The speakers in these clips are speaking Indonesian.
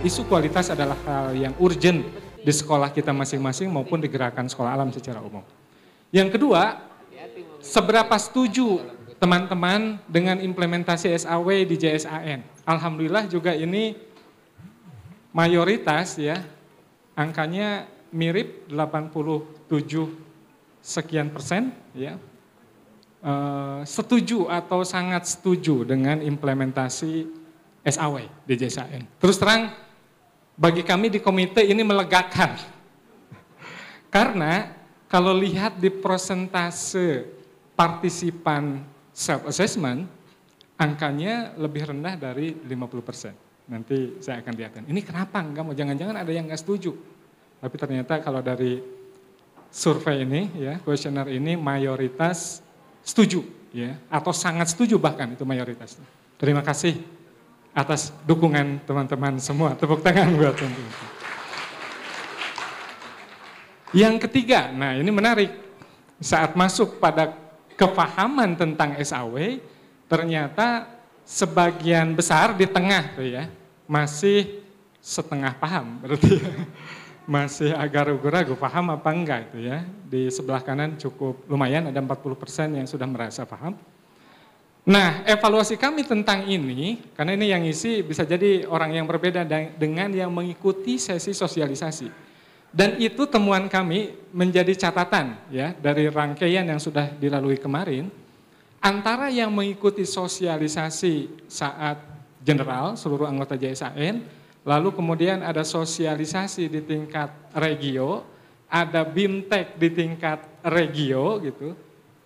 isu kualitas adalah hal yang urgent di sekolah kita masing-masing maupun di gerakan sekolah alam secara umum. Yang kedua, seberapa setuju teman-teman dengan implementasi SAW di JSAN? Alhamdulillah juga ini mayoritas ya, angkanya mirip 87 sekian persen ya. Setuju atau sangat setuju dengan implementasi SAW di JSAN. Terus terang, bagi kami di komite ini melegakan. Karena kalau lihat di persentase partisipan self-assessment, angkanya lebih rendah dari 50%. Nanti saya akan lihatkan, ini kenapa enggak mau, jangan-jangan ada yang enggak setuju. Tapi ternyata kalau dari survei ini, ya, kuesioner ini mayoritas setuju, ya, atau sangat setuju bahkan itu mayoritasnya. Terima kasih atas dukungan teman-teman semua. Tepuk tangan buat teman-teman. Yang ketiga, nah ini menarik. Saat masuk pada kepahaman tentang SAW, ternyata sebagian besar di tengah tuh ya, masih setengah paham berarti. Masih agak ragu-ragu paham apa enggak itu ya. Di sebelah kanan cukup lumayan, ada 40% yang sudah merasa paham. Nah, evaluasi kami tentang ini, karena ini yang isi bisa jadi orang yang berbeda dengan yang mengikuti sesi sosialisasi. Dan itu temuan kami menjadi catatan ya dari rangkaian yang sudah dilalui kemarin, antara yang mengikuti sosialisasi saat general seluruh anggota JSAN, lalu kemudian ada sosialisasi di tingkat regio, ada BIMTEK di tingkat regio gitu.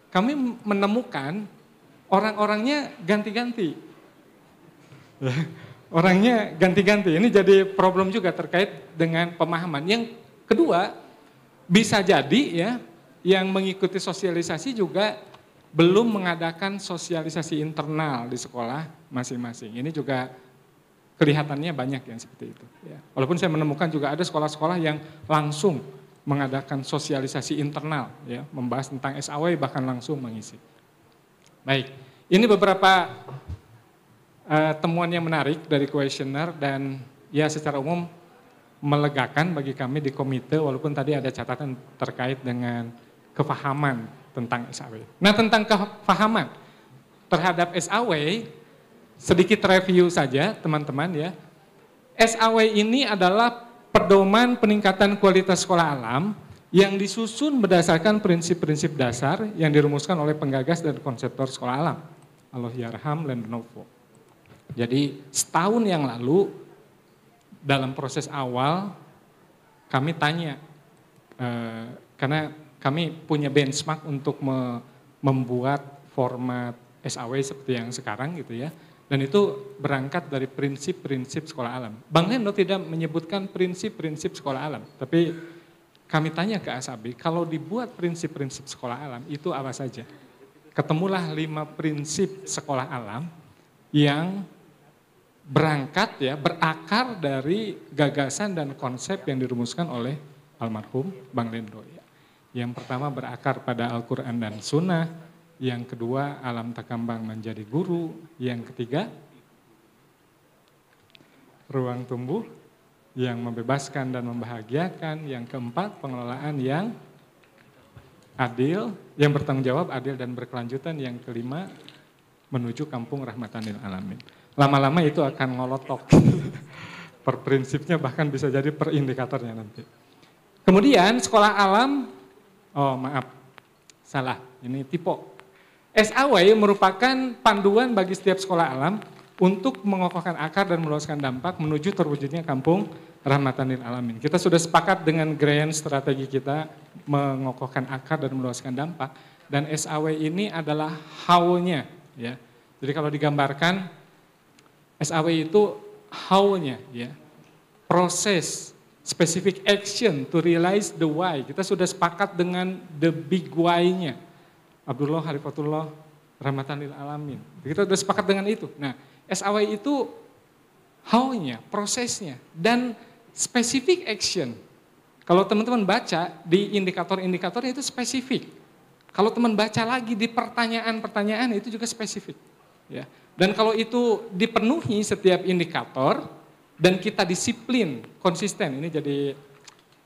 Kami menemukan orang-orangnya ganti-ganti. Orangnya ganti-ganti. Ini jadi problem juga terkait dengan pemahaman. Yang kedua, bisa jadi ya yang mengikuti sosialisasi juga belum mengadakan sosialisasi internal di sekolah masing-masing. Ini juga kelihatannya banyak yang seperti itu. Ya. Walaupun saya menemukan juga ada sekolah-sekolah yang langsung mengadakan sosialisasi internal, ya, membahas tentang SAW bahkan langsung mengisi. Baik, ini beberapa temuan yang menarik dari kuesioner dan ya secara umum melegakan bagi kami di komite, walaupun tadi ada catatan terkait dengan kefahaman tentang SAW. Nah, tentang kefahaman terhadap SAW, sedikit review saja teman-teman ya. SAW ini adalah pedoman peningkatan kualitas sekolah alam yang disusun berdasarkan prinsip-prinsip dasar yang dirumuskan oleh penggagas dan konseptor sekolah alam, Allahyarham Lenovo. Jadi setahun yang lalu dalam proses awal kami tanya, karena kami punya benchmark untuk membuat format SAW seperti yang sekarang gitu ya. Dan itu berangkat dari prinsip-prinsip sekolah alam. Bang Lendo tidak menyebutkan prinsip-prinsip sekolah alam. Tapi kami tanya ke Asabi, kalau dibuat prinsip-prinsip sekolah alam itu apa saja? Ketemulah 5 prinsip sekolah alam yang berangkat ya, berakar dari gagasan dan konsep yang dirumuskan oleh almarhum Bang Lendo. Ya. Yang pertama berakar pada Al-Quran dan Sunnah. Yang kedua, alam takambang menjadi guru. Yang ketiga, ruang tumbuh yang membebaskan dan membahagiakan. Yang keempat, pengelolaan yang adil, yang bertanggung jawab, adil dan berkelanjutan. Yang kelima, menuju kampung rahmatan lil alamin. Lama-lama itu akan ngolotok. Per prinsipnya bahkan bisa jadi per indikatornya nanti. Kemudian sekolah alam, oh maaf, salah, ini typo. SAW merupakan panduan bagi setiap sekolah alam untuk mengokohkan akar dan meluaskan dampak menuju terwujudnya kampung rahmatan lil alamin. Kita sudah sepakat dengan grand strategi kita mengokohkan akar dan meluaskan dampak, dan SAW ini adalah how-nya ya. Jadi kalau digambarkan SAW itu how-nya ya. Proses, specific action to realize the why. Kita sudah sepakat dengan the big why-nya. Abdullah Harifatullah rahmatan lil alamin. Kita sudah sepakat dengan itu. Nah, SAW itu how-nya, prosesnya, dan specific action. Kalau teman-teman baca di indikator-indikatornya itu spesifik. Kalau teman baca lagi di pertanyaan-pertanyaan itu juga spesifik. Ya. Dan kalau itu dipenuhi setiap indikator, dan kita disiplin, konsisten. Ini jadi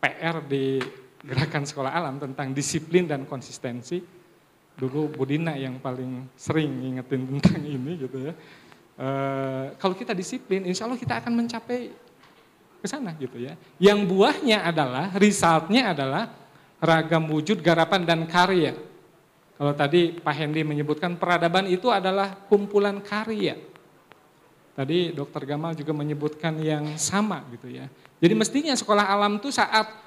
PR di Gerakan Sekolah Alam tentang disiplin dan konsistensi. Dulu Budina yang paling sering ngingetin tentang ini gitu ya. Kalau kita disiplin, insya Allah kita akan mencapai ke sana gitu ya. Yang buahnya adalah, resultnya adalah ragam wujud, garapan, dan karya. Kalau tadi Pak Hendy menyebutkan peradaban itu adalah kumpulan karya. Tadi Dr. Gamal juga menyebutkan yang sama gitu ya. Jadi mestinya sekolah alam itu saat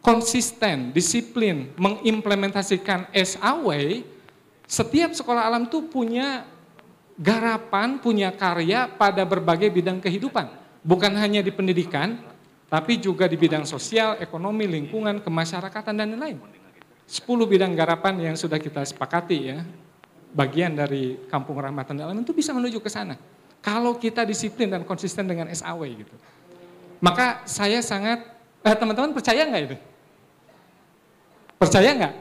konsisten, disiplin, mengimplementasikan SAW, setiap sekolah alam itu punya garapan, punya karya pada berbagai bidang kehidupan. Bukan hanya di pendidikan, tapi juga di bidang sosial, ekonomi, lingkungan, kemasyarakatan, dan lain-lain. 10 bidang garapan yang sudah kita sepakati ya, bagian dari Kampung Rahmatan Alamin itu bisa menuju ke sana. Kalau kita disiplin dan konsisten dengan SAW gitu. Maka saya sangat, teman-teman percaya nggak itu? Percaya nggak?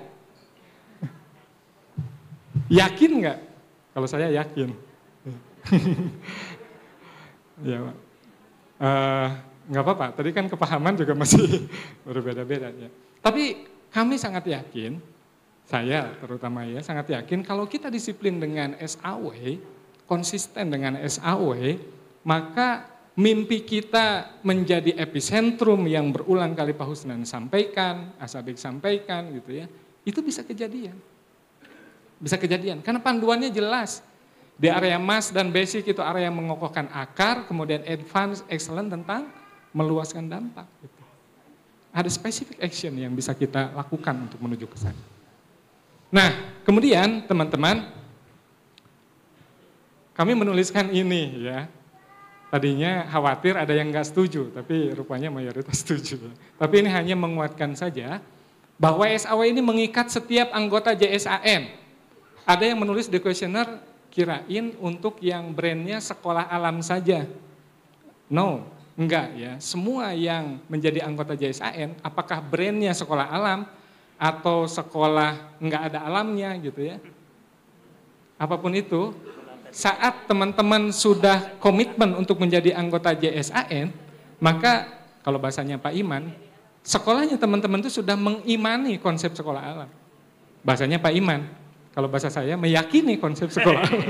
Yakin nggak? Kalau saya yakin. Ya Pak. Nggak apa-apa, tadi kan kepahaman juga masih berbeda-beda ya. Tapi kami sangat yakin, saya terutama ya, sangat yakin kalau kita disiplin dengan SAW, konsisten dengan SAW, maka mimpi kita menjadi epicentrum yang berulang kali Pak Husnan sampaikan, Asabik sampaikan gitu ya, itu bisa kejadian. Bisa kejadian, karena panduannya jelas. Di area mas dan basic itu area yang mengokohkan akar, kemudian advance, excellent tentang meluaskan dampak. Gitu. Ada specific action yang bisa kita lakukan untuk menuju ke sana. Nah, kemudian teman-teman, kami menuliskan ini ya. Tadinya khawatir ada yang nggak setuju, tapi rupanya mayoritas setuju. Tapi ini hanya menguatkan saja bahwa SAW ini mengikat setiap anggota JSAN. Ada yang menulis di kuesioner, kirain untuk yang brandnya sekolah alam saja. No, enggak ya. Semua yang menjadi anggota JSAN, apakah brandnya sekolah alam atau sekolah enggak ada alamnya gitu ya. Apapun itu, saat teman-teman sudah komitmen untuk menjadi anggota JSAN, maka kalau bahasanya Pak Iman, sekolahnya teman-teman itu sudah mengimani konsep sekolah alam. Bahasanya Pak Iman, kalau bahasa saya meyakini konsep sekolah alam.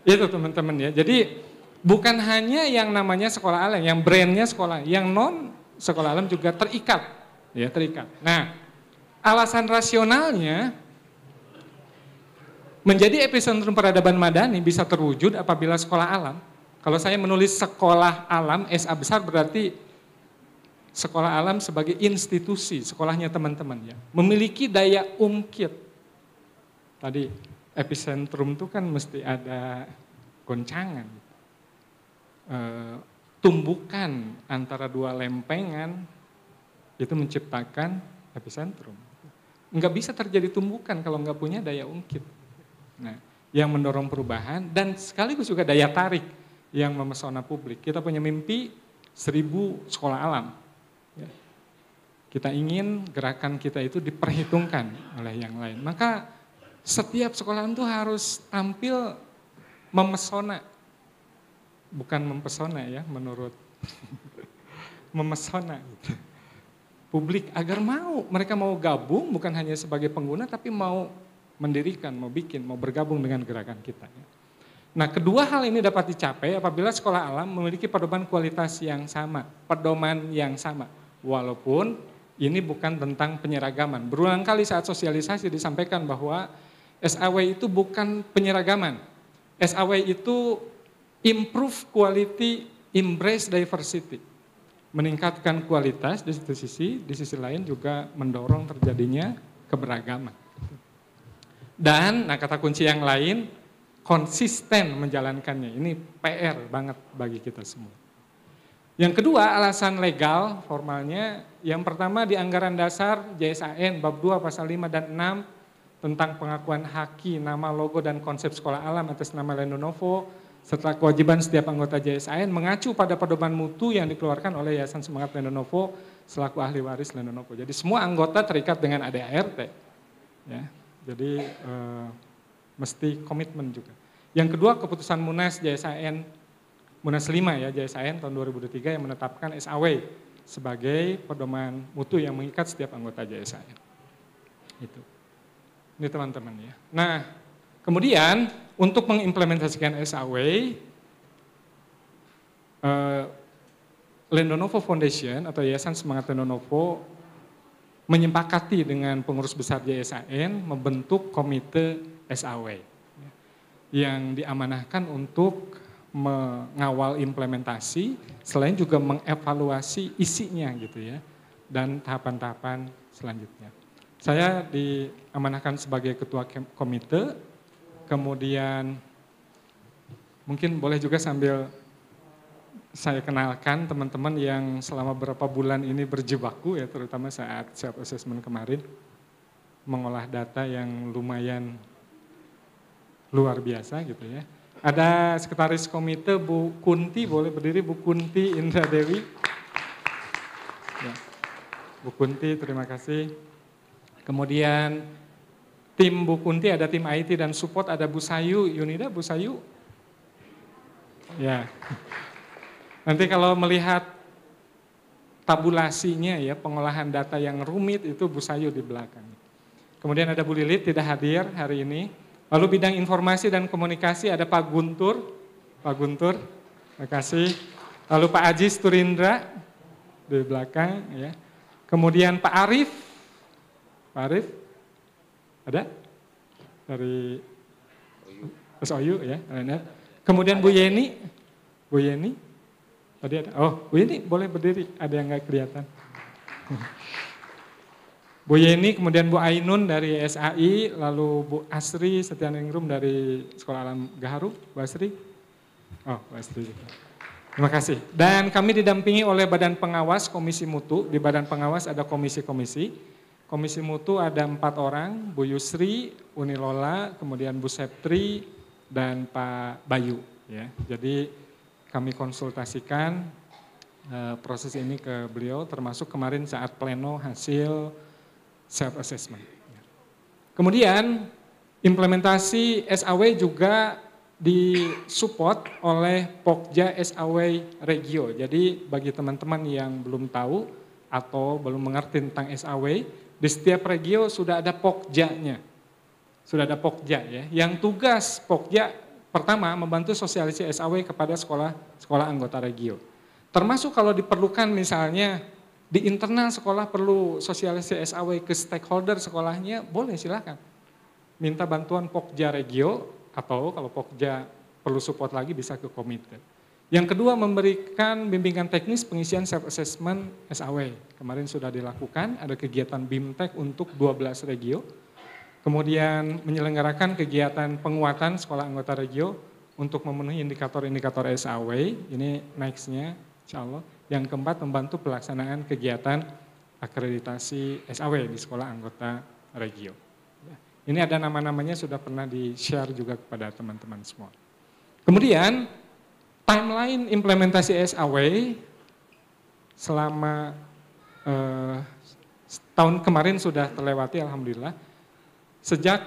Itu teman-teman ya. Jadi bukan hanya yang namanya sekolah alam, yang brandnya sekolah, yang non sekolah alam juga terikat, ya terikat. Nah, alasan rasionalnya menjadi epicentrum peradaban madani bisa terwujud apabila sekolah alam. Kalau saya menulis sekolah alam, SA besar berarti sekolah alam sebagai institusi, sekolahnya teman-teman ya. Memiliki daya ungkit. Tadi epicentrum itu kan mesti ada goncangan. Tumbukan antara dua lempengan itu menciptakan epicentrum. Enggak bisa terjadi tumbukan kalau enggak punya daya ungkit. Nah, yang mendorong perubahan dan sekaligus juga daya tarik yang memesona publik. Kita punya mimpi 1000 sekolah alam. Ya. Kita ingin gerakan kita itu diperhitungkan oleh yang lain. Maka setiap sekolah itu harus tampil memesona. Bukan mempesona ya menurut memesona gitu. Publik agar mereka mau gabung bukan hanya sebagai pengguna tapi mau mendirikan, mau bikin, mau bergabung dengan gerakan kita. Nah, kedua hal ini dapat dicapai apabila sekolah alam memiliki pedoman kualitas yang sama, pedoman yang sama. Walaupun ini bukan tentang penyeragaman. Berulang kali saat sosialisasi disampaikan bahwa SAW itu bukan penyeragaman. SAW itu improve quality, embrace diversity. Meningkatkan kualitas di sisi lain juga mendorong terjadinya keberagaman. Dan kata kunci yang lain, konsisten menjalankannya. Ini PR banget bagi kita semua. Yang kedua, alasan legal formalnya, yang pertama di anggaran dasar JSAN bab 2 pasal 5 dan 6 tentang pengakuan haki, nama, logo, dan konsep sekolah alam atas nama Lenovo setelah kewajiban setiap anggota JSAN mengacu pada pedoman mutu yang dikeluarkan oleh Yayasan Semangat Lenovo selaku ahli waris Lenovo. Jadi semua anggota terikat dengan ADART. Ya, jadi mesti komitmen juga. Yang kedua keputusan Munas JSAN, Munas 5 ya JSAN tahun 2003 yang menetapkan SAW sebagai pedoman mutu yang mengikat setiap anggota JSAN. Itu. Ini teman-teman ya. Nah, kemudian untuk mengimplementasikan SAW, Lendonovo Foundation atau Yayasan Semangat Lendonovo menyepakati dengan pengurus besar JSAN membentuk komite SAW yang diamanahkan untuk mengawal implementasi selain juga mengevaluasi isinya gitu ya dan tahapan-tahapan selanjutnya. Saya diamanahkan sebagai ketua komite, kemudian mungkin boleh juga sambil saya kenalkan teman-teman yang selama beberapa bulan ini berjibaku ya, terutama saat self assessment kemarin, mengolah data yang lumayan luar biasa gitu ya. Ada sekretaris komite Bu Kunti, boleh berdiri Bu Kunti Indra Dewi. Ya. Bu Kunti, terima kasih. Kemudian tim Bu Kunti ada tim IT dan support, ada Bu Sayu Yunida, Bu Sayu. Ya. Nanti kalau melihat tabulasinya ya, pengolahan data yang rumit itu Bu Sayu di belakang. Kemudian ada Bu Lilit tidak hadir hari ini. Lalu bidang informasi dan komunikasi ada Pak Guntur. Pak Guntur, terima kasih. Lalu Pak Ajis Turindra di belakang ya. Kemudian Pak Arif. Pak Arif ada? Dari SOU ya. Kemudian Bu Yeni. Bu Yeni. Tadi ada, oh Bu Yeni boleh berdiri, ada yang nggak kelihatan. Bu Yeni, kemudian Bu Ainun dari SAI, lalu Bu Asri Setianingrum dari Sekolah Alam Gaharu, Bu Asri. Oh Bu Asri. Terima kasih. Dan kami didampingi oleh Badan Pengawas Komisi Mutu, di Badan Pengawas ada komisi-komisi. Komisi Mutu ada 4 orang, Bu Yusri, Unilola, kemudian Bu Septri, dan Pak Bayu. Ya, jadi kami konsultasikan proses ini ke beliau, termasuk kemarin saat pleno hasil self-assessment. Kemudian implementasi SAW juga disupport oleh Pokja SAW Regio. Jadi bagi teman-teman yang belum tahu atau belum mengerti tentang SAW, di setiap regio sudah ada Pokjanya. Sudah ada Pokja ya, yang tugas Pokja pertama, membantu sosialisasi SAW kepada sekolah anggota regio. Termasuk kalau diperlukan misalnya di internal sekolah perlu sosialisasi SAW ke stakeholder sekolahnya, boleh silakan. Minta bantuan Pokja regio atau kalau Pokja perlu support lagi bisa ke komite. Yang kedua, memberikan bimbingan teknis pengisian self assessment SAW. Kemarin sudah dilakukan, ada kegiatan BIMTEK untuk 12 regio. Kemudian menyelenggarakan kegiatan penguatan sekolah anggota regio untuk memenuhi indikator-indikator SAW, ini next-nya insya Allah. Yang keempat, membantu pelaksanaan kegiatan akreditasi SAW di sekolah anggota regio. Ini ada nama-namanya sudah pernah di-share juga kepada teman-teman semua. Kemudian timeline implementasi SAW selama tahun kemarin sudah terlewati alhamdulillah. Sejak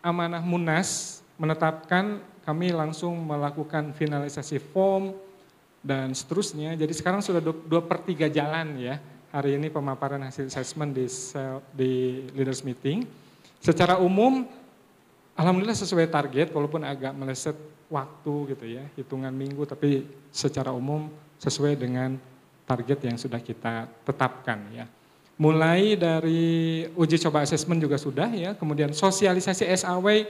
amanah Munas menetapkan, kami langsung melakukan finalisasi form dan seterusnya. Jadi sekarang sudah 2/3 jalan ya. Hari ini pemaparan hasil assessment di leaders meeting. Secara umum, alhamdulillah sesuai target walaupun agak meleset waktu gitu ya. Hitungan minggu tapi secara umum sesuai dengan target yang sudah kita tetapkan ya. Mulai dari uji coba asesmen juga sudah ya, kemudian sosialisasi SAW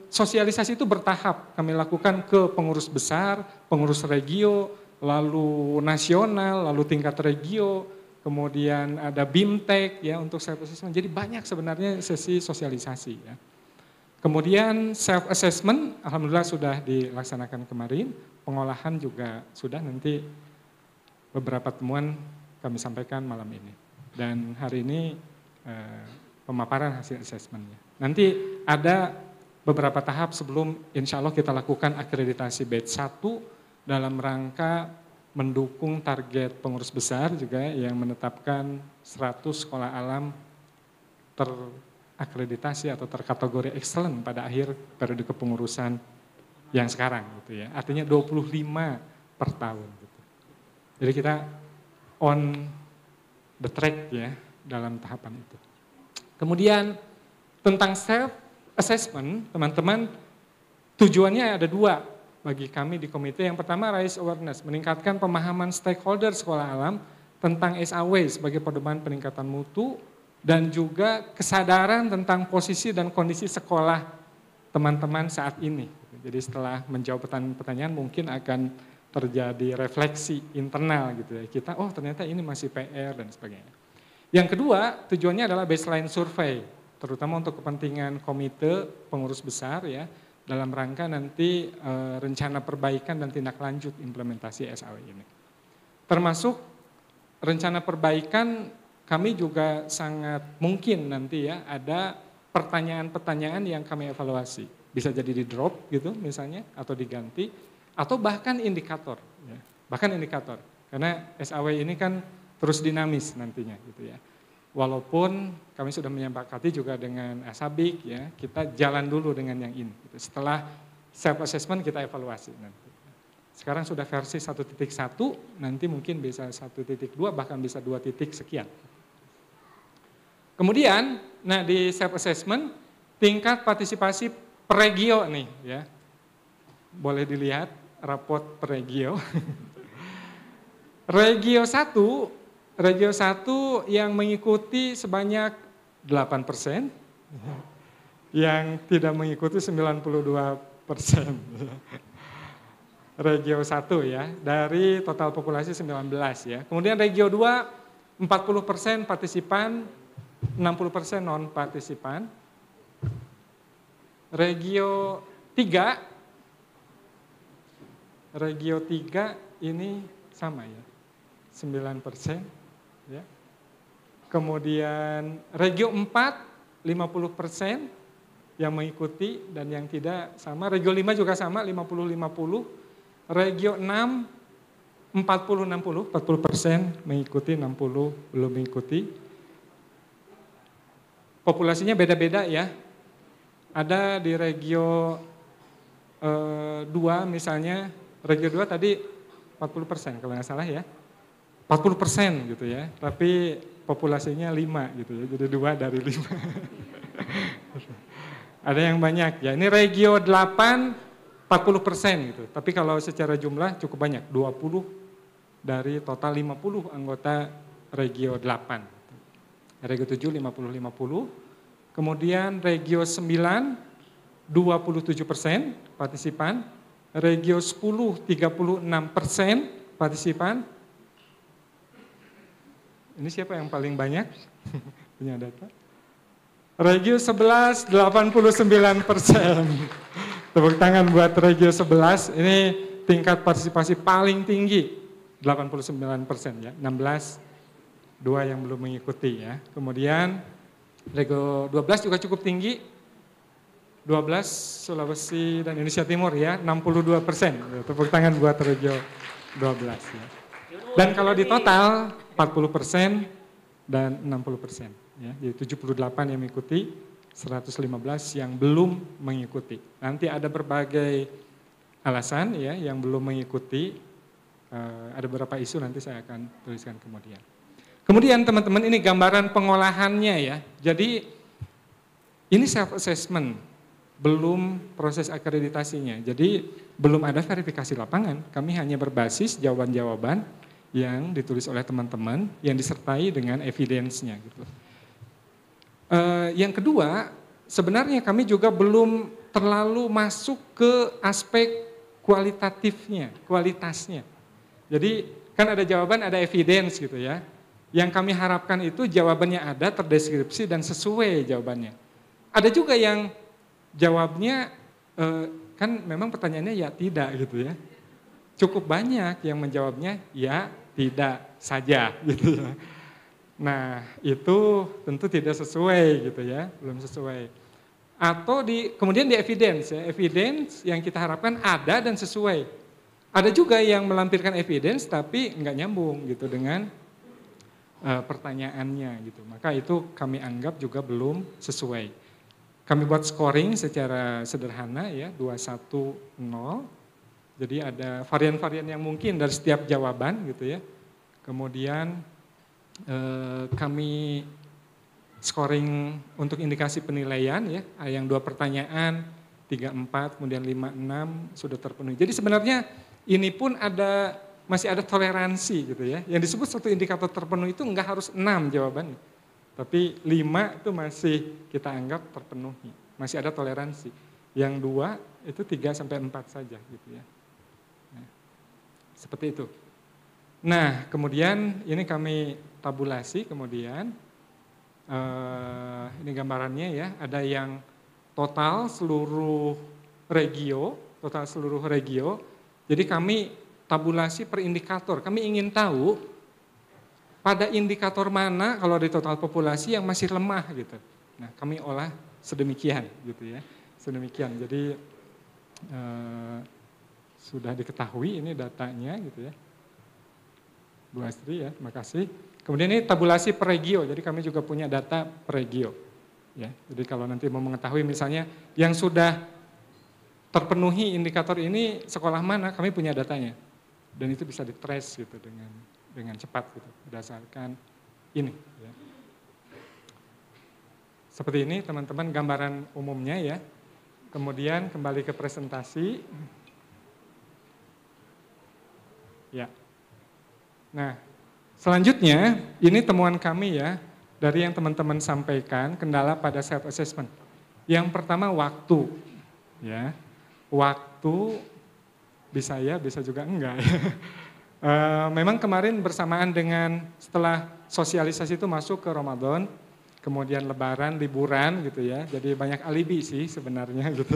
sosialisasi itu bertahap kami lakukan ke pengurus besar, pengurus regio, lalu nasional, lalu tingkat regio, kemudian ada BIMTEK ya untuk self assessment. Jadi banyak sebenarnya sesi sosialisasi ya. Kemudian self assessment alhamdulillah sudah dilaksanakan kemarin, pengolahan juga sudah, nanti beberapa temuan kami sampaikan malam ini. Dan hari ini pemaparan hasil asesmennya. Nanti ada beberapa tahap sebelum insya Allah kita lakukan akreditasi batch 1 dalam rangka mendukung target pengurus besar juga yang menetapkan 100 sekolah alam terakreditasi atau terkategori excellent pada akhir periode kepengurusan yang sekarang gitu ya. Artinya 25 per tahun gitu. Jadi kita on the track ya dalam tahapan itu. Kemudian tentang self assessment, teman-teman, tujuannya ada dua bagi kami di komite. Yang pertama, raise awareness, meningkatkan pemahaman stakeholder sekolah alam tentang SAW sebagai pedoman peningkatan mutu dan juga kesadaran tentang posisi dan kondisi sekolah teman-teman saat ini. Jadi setelah menjawab pertanyaan mungkin akan terjadi refleksi internal gitu ya. Kita, oh ternyata ini masih PR dan sebagainya. Yang kedua, tujuannya adalah baseline survey, terutama untuk kepentingan komite pengurus besar ya, dalam rangka nanti rencana perbaikan dan tindak lanjut implementasi SAW ini. Termasuk rencana perbaikan kami juga sangat mungkin nanti ya ada pertanyaan-pertanyaan yang kami evaluasi. Bisa jadi di drop gitu misalnya atau diganti atau bahkan indikator ya. Bahkan indikator. Karena SAW ini kan terus dinamis nantinya gitu ya. Walaupun kami sudah menyepakati juga dengan Asabik ya, kita jalan dulu dengan yang ini. Gitu. Setelah self assessment kita evaluasi nanti. Sekarang sudah versi 1.1, nanti mungkin bisa 1.2 bahkan bisa 2 titik sekian. Kemudian, nah di self assessment tingkat partisipasi per regio nih ya. Boleh dilihat raport per regio. Regio 1 yang mengikuti sebanyak 8%, yang tidak mengikuti 92%. Regio 1 ya, dari total populasi 19 ya. Kemudian Regio 2, 40% partisipan, 60% non-partisipan. Regio 3 ini sama ya, 9%. Ya. Kemudian Regio 4, 50% yang mengikuti dan yang tidak sama. Regio 5 juga sama, 50-50. Regio 6, 40-60, 40% mengikuti, 60 belum mengikuti. Populasinya beda-beda ya. Ada di Regio 2 misalnya, Regio 2 tadi 40% kalau nggak salah ya. 40% gitu ya, tapi populasinya 5 gitu ya, jadi 2 dari 5. Ada yang banyak ya, ini Regio 8, 40% gitu, tapi kalau secara jumlah cukup banyak, 20 dari total 50 anggota Regio 8. Regio 7, 50-50. Kemudian Regio 9, 27% partisipan. Regio 10, 36% partisipan. Ini siapa yang paling banyak? Punya data? Regio 11, 89%. Tepuk tangan buat Regio 11, ini tingkat partisipasi paling tinggi, 89% ya, 16, 2 yang belum mengikuti ya. Kemudian Regio 12 juga cukup tinggi, 12 Sulawesi dan Indonesia Timur ya, 62%. Tepuk tangan buat Regio 12 ya. Dan kalau di total 40% dan 60% ya, jadi 78 yang mengikuti, 115 yang belum mengikuti. Nanti ada berbagai alasan ya yang belum mengikuti, ada beberapa isu nanti saya akan tuliskan kemudian. Kemudian teman-teman ini gambaran pengolahannya ya. Jadi ini self assessment, belum proses akreditasinya. Jadi belum ada verifikasi lapangan, kami hanya berbasis jawaban-jawaban yang ditulis oleh teman-teman yang disertai dengan evidence-nya gitu. Yang kedua, sebenarnya kami juga belum terlalu masuk ke aspek kualitasnya. Jadi kan ada jawaban, ada evidence gitu ya. Yang kami harapkan itu jawabannya ada, terdeskripsi dan sesuai jawabannya. Ada juga yang jawabnya, kan memang pertanyaannya ya tidak gitu ya. Cukup banyak yang menjawabnya ya tidak saja gitu ya. Nah itu tentu tidak sesuai gitu ya, belum sesuai. Atau kemudian di evidence ya, evidence yang kita harapkan ada dan sesuai. Ada juga yang melampirkan evidence tapi nggak nyambung gitu dengan pertanyaannya gitu. Maka itu kami anggap juga belum sesuai. kami buat scoring secara sederhana ya, 210. Jadi ada varian-varian yang mungkin dari setiap jawaban gitu ya. Kemudian kami scoring untuk indikasi penilaian ya, yang 2 pertanyaan, 3-4, kemudian 5-6 sudah terpenuhi. Jadi sebenarnya ini pun masih ada toleransi gitu ya. Yang disebut satu indikator terpenuhi itu enggak harus 6 jawabannya. Tapi 5 itu masih kita anggap terpenuhi. Masih ada toleransi. Yang 2 itu 3-4 saja gitu ya. Nah, seperti itu. Nah kemudian ini kami tabulasi kemudian. Ini gambarannya ya, ada yang total seluruh regio. Jadi kami tabulasi per indikator. Kami ingin tahu pada indikator mana kalau di total populasi yang masih lemah gitu. Nah kami olah sedemikian gitu ya. Sedemikian. Jadi sudah diketahui ini datanya gitu ya. Bu Astri ya, terima kasih. Kemudian ini tabulasi per regio. Jadi kami juga punya data per regio. Ya, jadi kalau nanti mau mengetahui misalnya yang sudah terpenuhi indikator ini sekolah mana, kami punya datanya. Dan itu bisa di-trace gitu dengan cepat gitu berdasarkan ini ya. Seperti ini teman-teman gambaran umumnya ya. Kemudian kembali ke presentasi. Ya. Nah, selanjutnya ini temuan kami ya dari yang teman-teman sampaikan kendala pada self assessment. Yang pertama waktu ya. Waktu bisa ya, bisa juga enggak ya. Memang kemarin bersamaan dengan setelah sosialisasi itu masuk ke Ramadan, kemudian Lebaran, liburan gitu ya. Jadi banyak alibi sih sebenarnya gitu.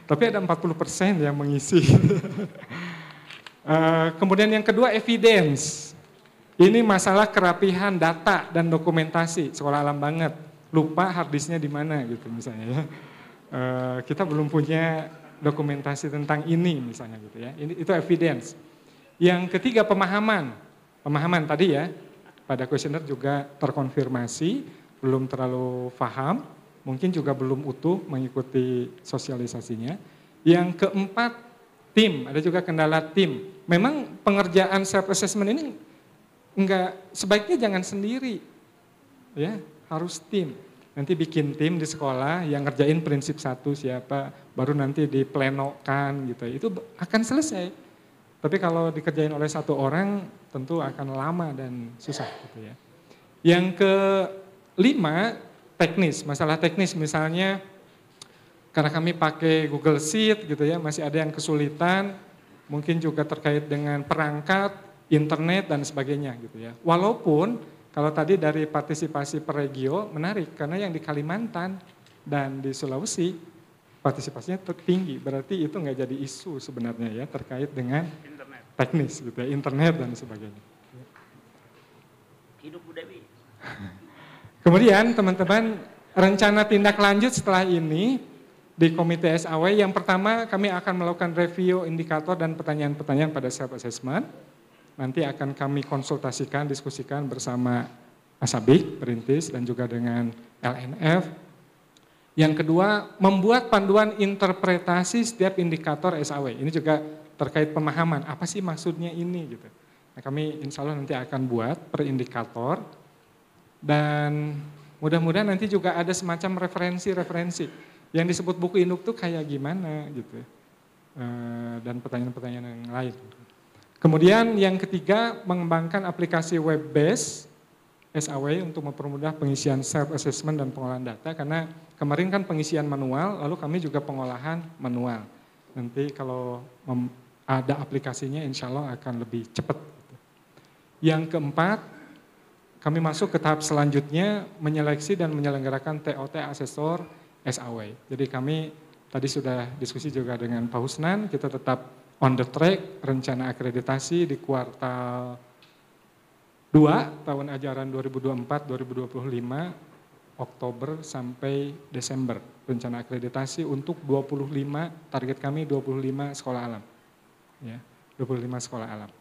Tapi ada 40% yang mengisi. Kemudian yang kedua evidence. Ini masalah kerapihan data dan dokumentasi, sekolah alam banget. Lupa harddisknya di mana gitu misalnya ya. Kita belum punya dokumentasi tentang ini misalnya gitu ya. Itu evidence. Yang ketiga pemahaman. Pemahaman tadi ya, pada kuesioner juga terkonfirmasi, belum terlalu paham, mungkin juga belum utuh mengikuti sosialisasinya. Yang keempat tim, ada juga kendala tim. Memang pengerjaan self assessment ini sebaiknya jangan sendiri. Ya, harus tim. Nanti bikin tim di sekolah yang ngerjain prinsip 1 siapa, baru nanti diplenokan gitu. Itu akan selesai. Tapi kalau dikerjain oleh 1 orang tentu akan lama dan susah gitu ya. Yang kelima teknis, masalah teknis misalnya karena kami pakai Google Sheet gitu ya, masih ada yang kesulitan, mungkin juga terkait dengan perangkat, internet dan sebagainya gitu ya. Walaupun kalau tadi dari partisipasi per regio menarik karena yang di Kalimantan dan di Sulawesi partisipasinya tinggi, berarti itu nggak jadi isu sebenarnya ya terkait dengan internet. Teknis gitu ya, internet dan sebagainya. Hidup Bu Dewi. Kemudian teman-teman rencana tindak lanjut setelah ini di Komite SAW yang pertama kami akan melakukan review indikator dan pertanyaan-pertanyaan pada self assessment. Nanti akan kami konsultasikan, diskusikan bersama Asabik, Perintis, dan juga dengan LNF. Yang kedua, membuat panduan interpretasi setiap indikator SAW. Ini juga terkait pemahaman, apa sih maksudnya ini gitu. Nah, kami insya Allah nanti akan buat per indikator. Dan mudah-mudahan nanti juga ada semacam referensi-referensi. Yang disebut buku induk tuh kayak gimana gitu. Dan pertanyaan-pertanyaan yang lain. Kemudian yang ketiga, mengembangkan aplikasi web-based SAW untuk mempermudah pengisian self-assessment dan pengolahan data. Karena kemarin kan pengisian manual, lalu kami juga pengolahan manual. Nanti kalau ada aplikasinya insya Allah akan lebih cepat. Yang keempat, kami masuk ke tahap selanjutnya, menyeleksi dan menyelenggarakan TOT asesor SAW. Jadi kami tadi sudah diskusi juga dengan Pak Husnan, kita tetap on the track, rencana akreditasi di kuartal 2 tahun ajaran 2024-2025 Oktober sampai Desember. Rencana akreditasi untuk 25, target kami 25 sekolah alam. Ya, 25 sekolah alam.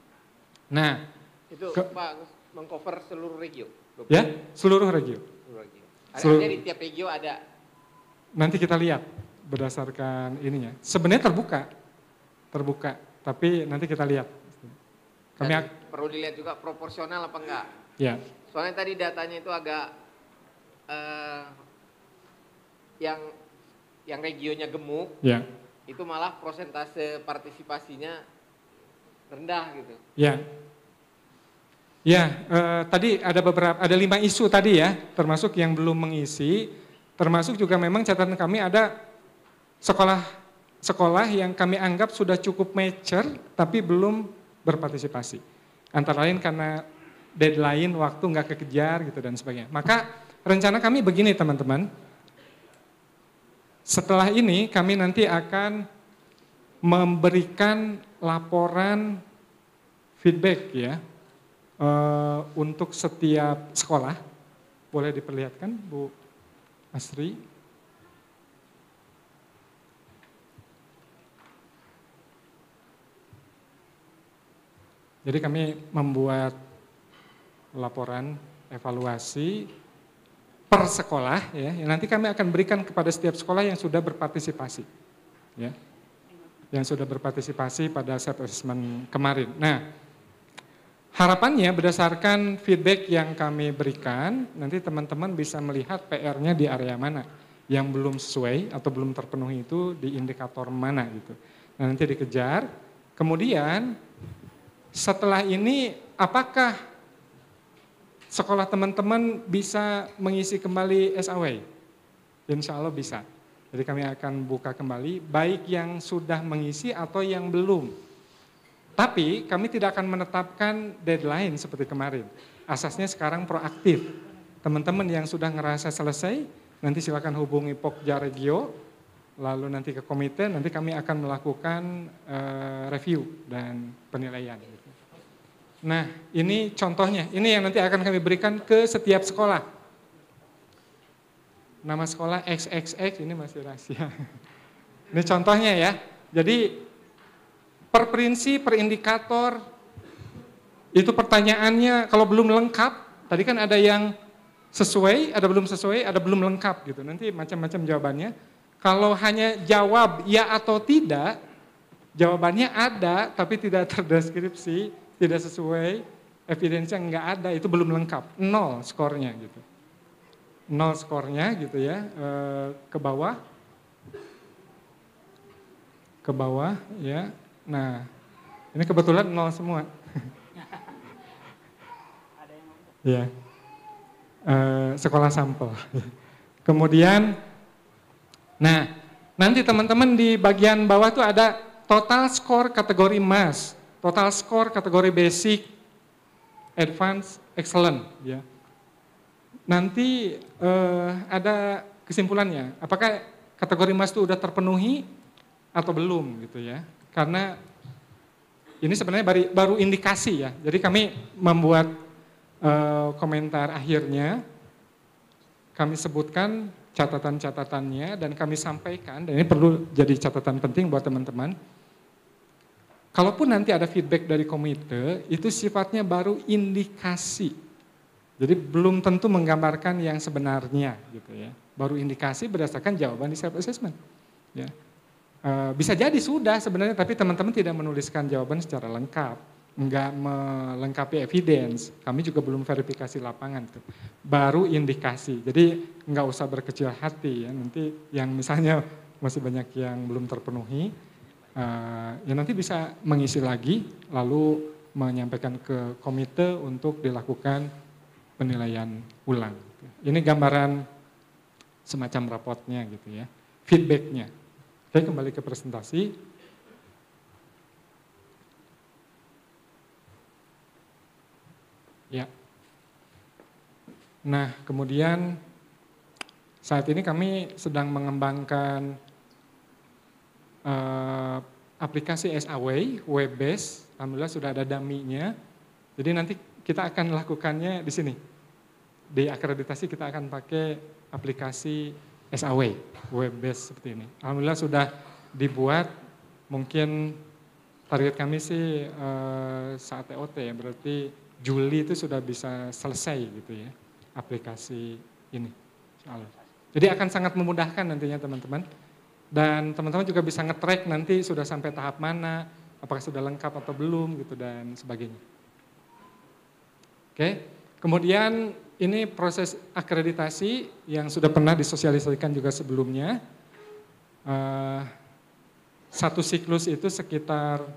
Nah, itu Pak mengcover seluruh regio. 20. Ya, seluruh regio. Seluruh regio. Ada di tiap regio ada nanti kita lihat berdasarkan ininya. Sebenarnya terbuka, tapi nanti kita lihat. Perlu dilihat juga proporsional apa enggak. Ya. Soalnya tadi datanya itu agak yang regionnya gemuk, ya. Itu malah persentase partisipasinya rendah gitu. Ya. Tadi ada 5 isu tadi ya, termasuk yang belum mengisi, termasuk juga memang catatan kami ada sekolah yang kami anggap sudah cukup mature tapi belum berpartisipasi. Antara lain karena deadline waktu nggak kekejar gitu dan sebagainya. Maka rencana kami begini teman-teman, setelah ini kami nanti akan memberikan laporan feedback ya, untuk setiap sekolah. Boleh diperlihatkan Bu Asri? Jadi kami membuat laporan evaluasi per sekolah ya, yang nanti kami akan berikan kepada setiap sekolah yang sudah berpartisipasi ya. Yang sudah berpartisipasi pada self assessment kemarin. Nah, harapannya berdasarkan feedback yang kami berikan, nanti teman-teman bisa melihat PR-nya di area mana yang belum sesuai atau belum terpenuhi itu di indikator mana gitu. Nah, nanti dikejar. Kemudian setelah ini apakah sekolah teman-teman bisa mengisi kembali SAW? Insya Allah bisa. Jadi kami akan buka kembali baik yang sudah mengisi atau yang belum. Tapi kami tidak akan menetapkan deadline seperti kemarin. Asasnya sekarang proaktif. Teman-teman yang sudah ngerasa selesai, nanti silakan hubungi Pokja Regio, lalu nanti ke komite, nanti kami akan melakukan review dan penilaian. Nah, ini contohnya. Ini yang nanti akan kami berikan ke setiap sekolah. Nama sekolah XXX, ini masih rahasia. Ini contohnya ya. Jadi per prinsip, per indikator, itu pertanyaannya kalau belum lengkap, tadi kan ada yang sesuai, ada belum lengkap gitu. Nanti macam-macam jawabannya. Kalau hanya jawab ya atau tidak, jawabannya ada tapi tidak terdeskripsi, tidak sesuai, evidensinya enggak ada, itu belum lengkap. 0 skornya gitu. 0 skornya gitu ya, ke bawah ya. Nah, ini kebetulan 0 semua. Ya, sekolah sampel. Kemudian, nah nanti teman-teman di bagian bawah tuh ada total skor kategori MAS, total skor kategori basic, advance, excellent. Ya. Nanti ada kesimpulannya, apakah kategori MAS itu udah terpenuhi atau belum gitu ya. Karena ini sebenarnya baru indikasi ya. Jadi kami membuat komentar akhirnya, kami sebutkan catatan-catatannya dan kami sampaikan, dan ini perlu jadi catatan penting buat teman-teman. Kalaupun nanti ada feedback dari komite, itu sifatnya baru indikasi. Jadi belum tentu menggambarkan yang sebenarnya gitu ya. Baru indikasi berdasarkan jawaban di self assessment. Ya. Bisa jadi sudah sebenarnya, tapi teman-teman tidak menuliskan jawaban secara lengkap, enggak melengkapi evidence. Kami juga belum verifikasi lapangan, tuh. Baru indikasi. Jadi enggak usah berkecil hati ya. Nanti yang misalnya masih banyak yang belum terpenuhi, ya nanti bisa mengisi lagi, lalu menyampaikan ke komite untuk dilakukan penilaian ulang. Ini gambaran semacam rapotnya gitu ya, feedbacknya. Oke, kembali ke presentasi. Ya. Nah, kemudian saat ini kami sedang mengembangkan aplikasi SAW, web based. Alhamdulillah sudah ada dummy-nya. Jadi nanti kita akan lakukannya di sini. Di akreditasi kita akan pakai aplikasi SAW, web based seperti ini. Alhamdulillah sudah dibuat, mungkin target kami sih saat TOT ya, berarti Juli itu sudah bisa selesai gitu ya, aplikasi ini. Jadi akan sangat memudahkan nantinya teman-teman. Dan teman-teman juga bisa nge-track nanti sudah sampai tahap mana, apakah sudah lengkap atau belum gitu dan sebagainya. Oke, kemudian ini proses akreditasi yang sudah pernah disosialisasikan juga sebelumnya. Satu siklus itu sekitar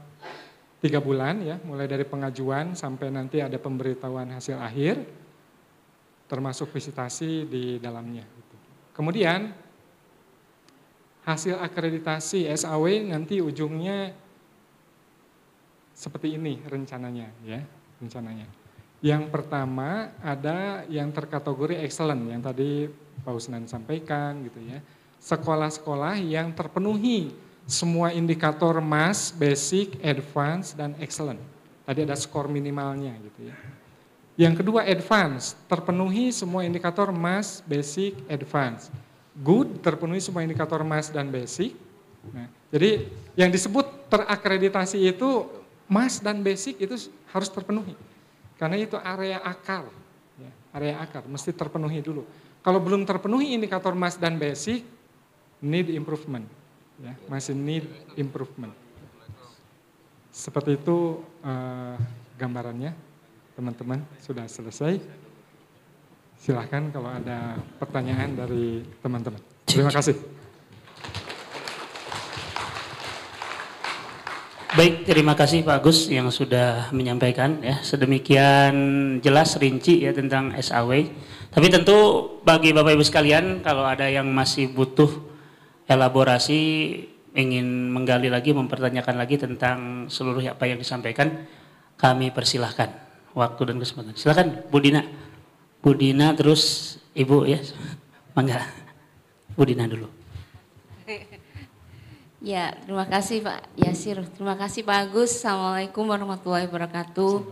3 bulan ya, mulai dari pengajuan sampai nanti ada pemberitahuan hasil akhir, termasuk visitasi di dalamnya. Kemudian hasil akreditasi SAW nanti ujungnya seperti ini rencananya ya, rencananya. Yang pertama ada yang terkategori excellent yang tadi Pak Usnan sampaikan gitu ya. Sekolah-sekolah yang terpenuhi semua indikator MAS, basic, advance, dan excellent. Tadi ada skor minimalnya gitu ya. Yang kedua advance, terpenuhi semua indikator MAS, basic, advance. Good, terpenuhi semua indikator MAS dan basic. Nah, jadi yang disebut terakreditasi itu MAS dan basic itu harus terpenuhi. Karena itu area akar, ya, area akar mesti terpenuhi dulu. Kalau belum terpenuhi indikator MAS dan basic, need improvement, ya, masih need improvement. Seperti itu gambarannya, teman-teman sudah selesai. Silahkan kalau ada pertanyaan dari teman-teman. Terima kasih. Baik, terima kasih Pak Agus yang sudah menyampaikan ya sedemikian jelas rinci ya tentang SAW. Tapi tentu bagi Bapak Ibu sekalian kalau ada yang masih butuh elaborasi, ingin menggali lagi, mempertanyakan lagi tentang seluruh apa yang disampaikan, kami persilahkan waktu dan kesempatan. Silakan Bu Dina. Bu Dina terus Ibu ya. Mangga. Bu Dina dulu. Ya, terima kasih Pak Yasir. Terima kasih Pak Agus. Assalamualaikum warahmatullahi wabarakatuh.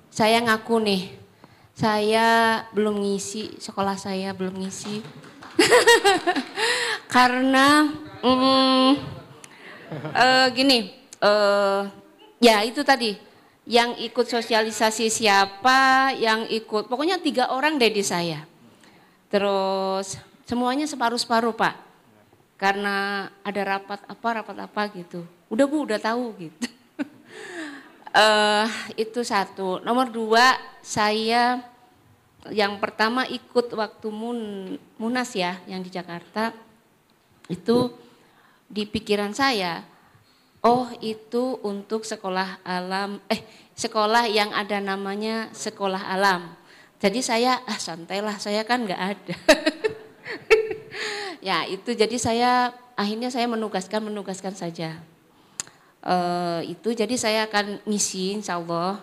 Saya ngaku nih, saya belum ngisi, sekolah saya belum ngisi. Karena ya itu tadi, yang ikut sosialisasi siapa, yang ikut, pokoknya 3 orang deh di saya. Terus semuanya separuh-separuh Pak. Karena ada rapat apa gitu. Udah Bu, udah tahu gitu. Itu satu. Nomor 2, saya yang pertama ikut waktu Munas ya, yang di Jakarta. Itu di pikiran saya, oh itu untuk sekolah alam, sekolah yang ada namanya sekolah alam. Jadi saya, santailah, saya kan nggak ada. Ya itu jadi akhirnya saya menugaskan saja. Itu jadi saya akan ngisi insya Allah.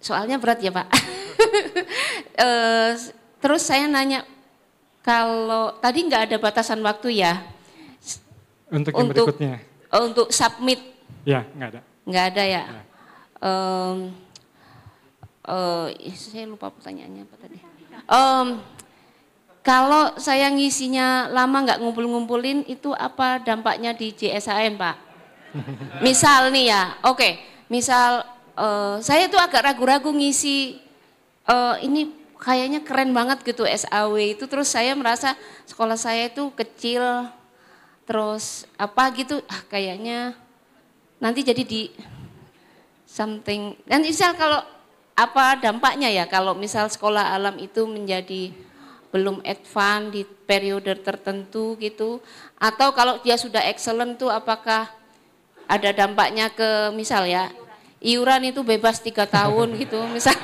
Soalnya berat ya Pak. Terus saya nanya, kalau tadi nggak ada batasan waktu ya? Untuk yang berikutnya? Untuk submit? Ya nggak ada. Nggak ada ya? Saya lupa pertanyaannya apa tadi. Kalau saya ngisinya lama nggak ngumpul-ngumpulin, itu apa dampaknya di JSAN Pak? Misal nih ya, oke, misal saya tuh agak ragu-ragu ngisi, ini kayaknya keren banget gitu SAW itu, terus saya merasa sekolah saya itu kecil, terus apa gitu, kayaknya nanti jadi di something, dan misal kalau apa dampaknya ya kalau misal sekolah alam itu menjadi belum advance di periode tertentu gitu, atau kalau dia sudah excellent tuh apakah ada dampaknya ke misal ya iuran itu bebas 3 tahun gitu misal.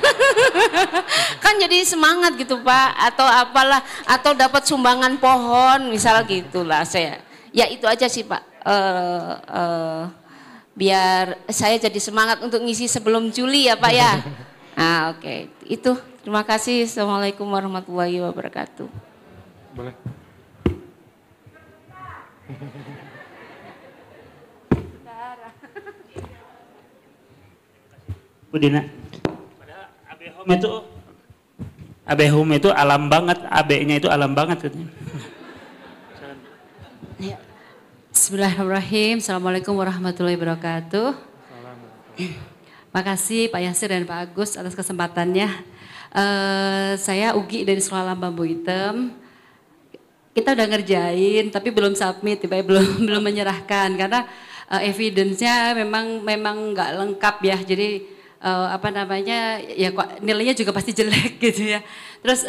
Kan jadi semangat gitu Pak, atau apalah, atau dapat sumbangan pohon misal gitulah saya. Ya itu aja sih Pak, biar saya jadi semangat untuk ngisi sebelum Juli ya Pak ya. Nah oke, itu terima kasih. Assalamualaikum warahmatullahi wabarakatuh. Boleh. Bu Dina, AB Home itu alam banget, AB-nya itu alam banget katanya. Ya. Bismillahirrahmanirrahim. Assalamualaikum warahmatullahi wabarakatuh. Makasih Pak Yasir dan Pak Agus atas kesempatannya. Saya Ugi dari Sekolah Alam Bambu Hitam. Kita udah ngerjain tapi belum submit, belum menyerahkan karena evidence-nya memang nggak lengkap ya. Jadi ya kok nilainya juga pasti jelek gitu ya. Terus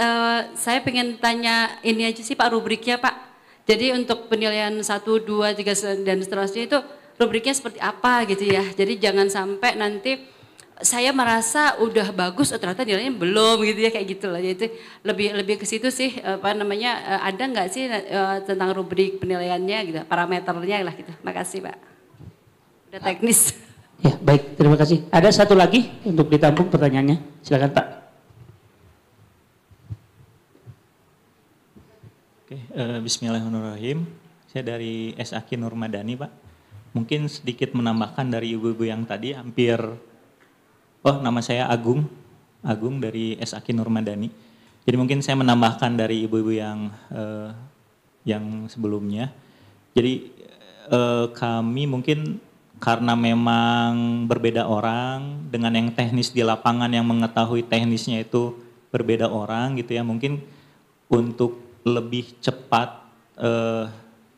saya pengen tanya ini aja sih Pak, rubriknya Pak. Jadi untuk penilaian 1, 2, 3 dan seterusnya itu rubriknya seperti apa gitu ya. Jadi jangan sampai nanti saya merasa udah bagus, ternyata nilainya belum gitu ya, kayak gitu lah. Jadi lebih ke situ sih, ada nggak sih tentang rubrik penilaiannya gitu, parameternya lah gitu. Makasih Pak. Udah teknis. Ya baik, terima kasih. Ada satu lagi untuk ditampung pertanyaannya, silakan Pak. Oke, bismillahirrahmanirrahim. Saya dari SAK Nurmadani Pak. Mungkin sedikit menambahkan dari ibu-ibu yang tadi hampir. Nama saya Agung dari SAK Nurmadani. Jadi mungkin saya menambahkan dari ibu-ibu yang sebelumnya. Jadi kami mungkin karena memang berbeda orang dengan yang teknis di lapangan yang mengetahui teknisnya itu berbeda orang gitu ya. Mungkin untuk lebih cepat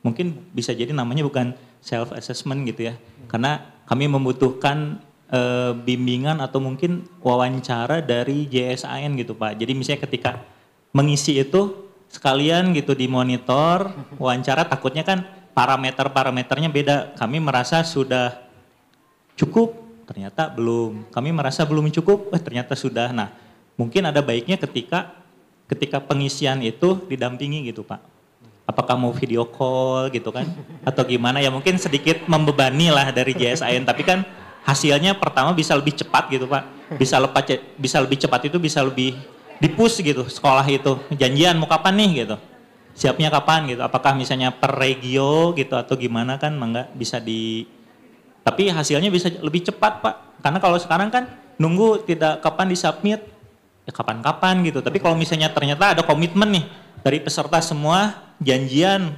mungkin bisa jadi namanya bukan self assessment gitu ya. Karena kami membutuhkan bimbingan atau mungkin wawancara dari JSAN gitu Pak. Jadi misalnya ketika mengisi itu sekalian gitu dimonitor, wawancara takutnya kan parameternya beda. Kami merasa sudah cukup, ternyata belum. Kami merasa belum cukup, ternyata sudah. Nah, mungkin ada baiknya ketika pengisian itu didampingi gitu Pak. Apakah mau video call gitu kan? Atau gimana ya, mungkin sedikit membebani lah dari JSAN, tapi kan hasilnya pertama bisa lebih cepat gitu Pak. Bisa lebih cepat itu bisa lebih di-push gitu sekolah itu. Janjian mau kapan nih gitu. Siapnya kapan gitu. Apakah misalnya per regio gitu atau gimana kan enggak bisa tapi hasilnya bisa lebih cepat Pak. Karena kalau sekarang kan nunggu tidak kapan disubmit, ya kapan-kapan gitu. Tapi kalau misalnya ternyata ada komitmen nih dari peserta semua, janjian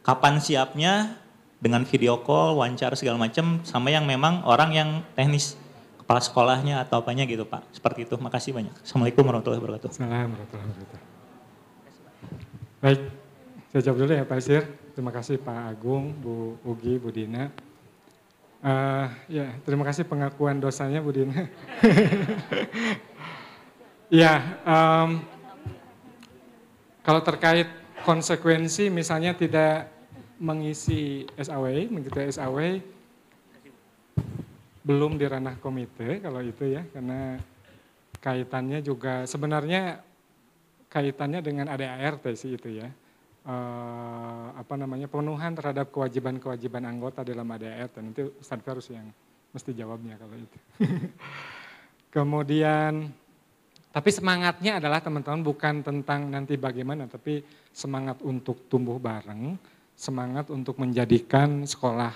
kapan siapnya, dengan video call, wawancara segala macam, sama yang memang orang yang teknis kepala sekolahnya atau apanya gitu Pak. Seperti itu. Makasih banyak. Assalamualaikum warahmatullahi wabarakatuh. Assalamualaikum warahmatullahi wabarakatuh. Baik, saya jawab dulu ya Pak Yasir. Terima kasih Pak Agung, Bu Ugi, Bu Dina. Terima kasih pengakuan dosanya Bu Dina. Kalau terkait konsekuensi misalnya tidak mengisi SAW, belum di ranah komite kalau itu ya, karena kaitannya juga sebenarnya kaitannya dengan ADART sih itu ya, pemenuhan terhadap kewajiban anggota dalam ADART, dan nanti Ustadz Ferus yang mesti jawabnya kalau itu. Kemudian, tapi semangatnya adalah teman-teman bukan tentang nanti bagaimana, tapi semangat untuk tumbuh bareng, semangat untuk menjadikan sekolah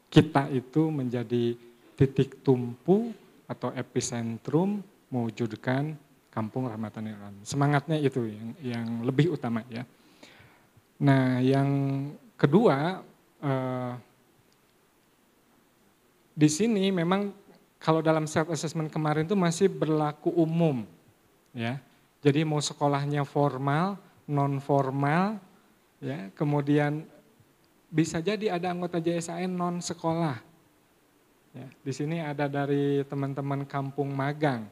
kita itu menjadi titik tumpu atau epicentrum mewujudkan kampung rahmatan lil alamin. Semangatnya itu yang lebih utama ya. Nah yang kedua, di sini memang kalau dalam self assessment kemarin itu masih berlaku umum ya. Jadi mau sekolahnya formal, non formal ya, kemudian bisa jadi ada anggota JSAN non sekolah. Ya, di sini ada dari teman-teman kampung magang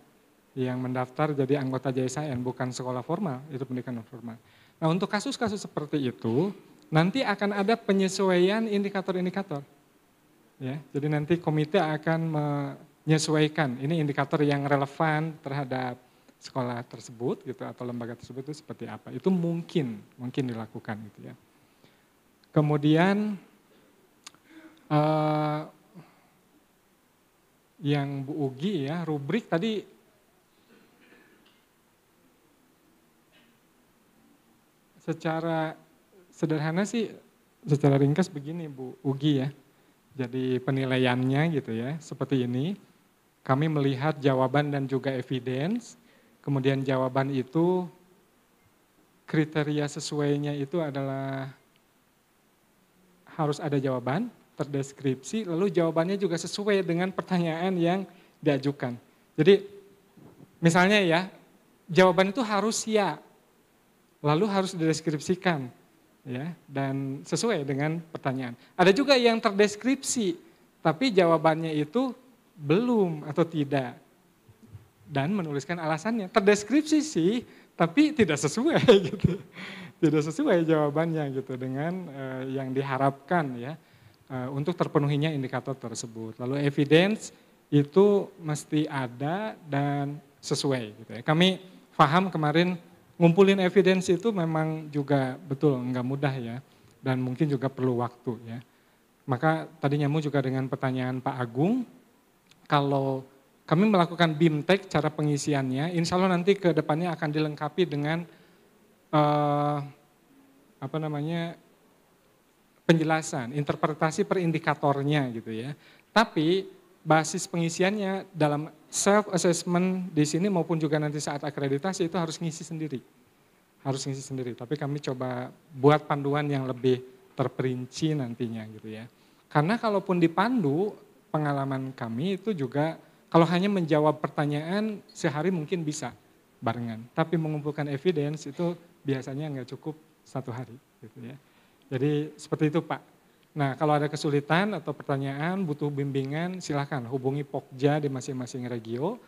yang mendaftar jadi anggota JSAN, bukan sekolah formal, itu pendidikan non formal. Nah untuk kasus-kasus seperti itu, nanti akan ada penyesuaian indikator-indikator. Ya, jadi nanti komite akan menyesuaikan, ini indikator yang relevan terhadap sekolah tersebut gitu atau lembaga tersebut itu seperti apa. Itu mungkin dilakukan gitu ya. Kemudian yang Bu Ugi ya, rubrik tadi secara sederhana sih, secara ringkas begini Bu Ugi ya. Jadi penilaiannya gitu ya, seperti ini. Kami melihat jawaban dan juga evidence, kemudian jawaban itu kriteria sesuainya itu adalah harus ada jawaban, terdeskripsi, lalu jawabannya juga sesuai dengan pertanyaan yang diajukan. Jadi misalnya ya, jawaban itu harus ya, lalu harus dideskripsikan ya, dan sesuai dengan pertanyaan. Ada juga yang terdeskripsi, tapi jawabannya itu belum atau tidak, dan menuliskan alasannya. Terdeskripsi sih, tapi tidak sesuai gitu, tidak sesuai jawabannya gitu dengan yang diharapkan ya untuk terpenuhinya indikator tersebut. Lalu evidence itu mesti ada dan sesuai gitu ya. Kami paham kemarin ngumpulin evidence itu memang juga betul nggak mudah ya, dan mungkin juga perlu waktu ya. Maka tadi nyambung juga dengan pertanyaan Pak Agung, kalau kami melakukan BIMTEK cara pengisiannya, insya Allah nanti ke depannya akan dilengkapi dengan penjelasan, interpretasi per indikatornya gitu ya. Tapi basis pengisiannya dalam self assessment di sini maupun juga nanti saat akreditasi itu harus ngisi sendiri. Harus ngisi sendiri, tapi kami coba buat panduan yang lebih terperinci nantinya gitu ya. Karena kalaupun dipandu, pengalaman kami itu juga kalau hanya menjawab pertanyaan sehari mungkin bisa barengan. Tapi mengumpulkan evidence itu biasanya nggak cukup 1 hari gitu ya. Jadi seperti itu Pak. Nah kalau ada kesulitan atau pertanyaan butuh bimbingan silahkan hubungi Pokja di masing-masing regio.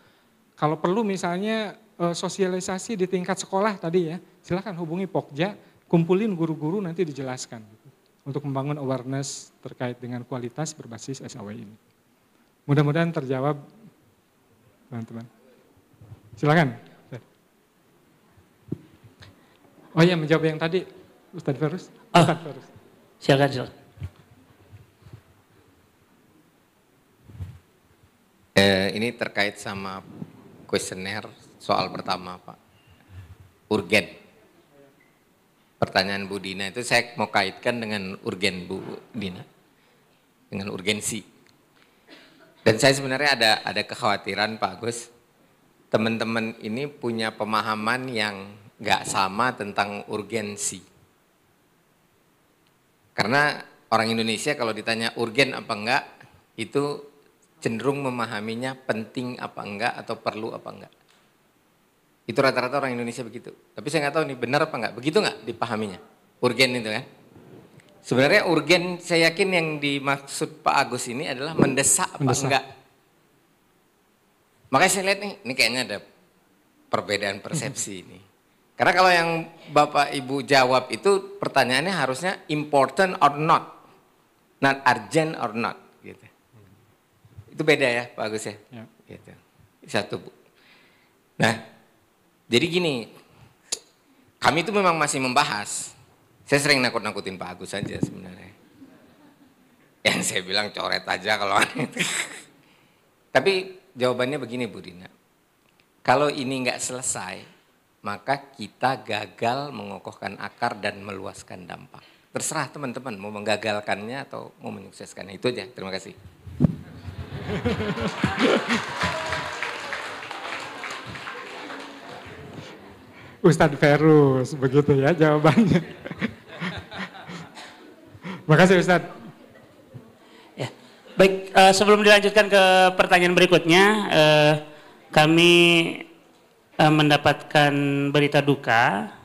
Kalau perlu misalnya sosialisasi di tingkat sekolah tadi ya, silahkan hubungi Pokja, kumpulin guru-guru nanti dijelaskan gitu, untuk membangun awareness terkait dengan kualitas berbasis SAW ini. Mudah-mudahan terjawab teman-teman. Silakan. Oh iya menjawab yang tadi Ustadz Ferus. Ustadz Ferus. Silakan. Ini terkait sama kuesioner soal pertama Pak. Urgen. Pertanyaan Bu Dina itu saya mau kaitkan dengan urgen Bu Dina. Dengan urgensi. Dan saya sebenarnya ada kekhawatiran Pak Agus. Teman-teman ini punya pemahaman yang nggak sama tentang urgensi. Karena orang Indonesia kalau ditanya urgen apa enggak, itu cenderung memahaminya penting apa enggak atau perlu apa enggak. Itu rata-rata orang Indonesia begitu. Tapi saya nggak tahu nih benar apa enggak. Begitu nggak dipahaminya? Urgen itu kan. Sebenarnya urgen saya yakin yang dimaksud Pak Agus ini adalah mendesak apa enggak. Makanya saya lihat nih, ini kayaknya ada perbedaan persepsi ini. Karena kalau yang Bapak Ibu jawab itu pertanyaannya harusnya important or not urgent or not. Gitu. Itu beda ya Pak Agus ya. Gitu. Satu Bu. Nah, jadi gini, kami itu memang masih membahas. Saya sering nakut-nakutin Pak Agus saja sebenarnya. Yang saya bilang coret aja kalau aneh. Tapi jawabannya begini Bu Dina. Kalau ini nggak selesai, maka kita gagal mengokohkan akar dan meluaskan dampak. Terserah teman-teman mau menggagalkannya atau mau menyukseskannya. Itu aja, terima kasih. Ustadz Ferus, begitu ya jawabannya. Makasih Ustadz. Ya, baik. Sebelum dilanjutkan ke pertanyaan berikutnya, kami mendapatkan berita duka.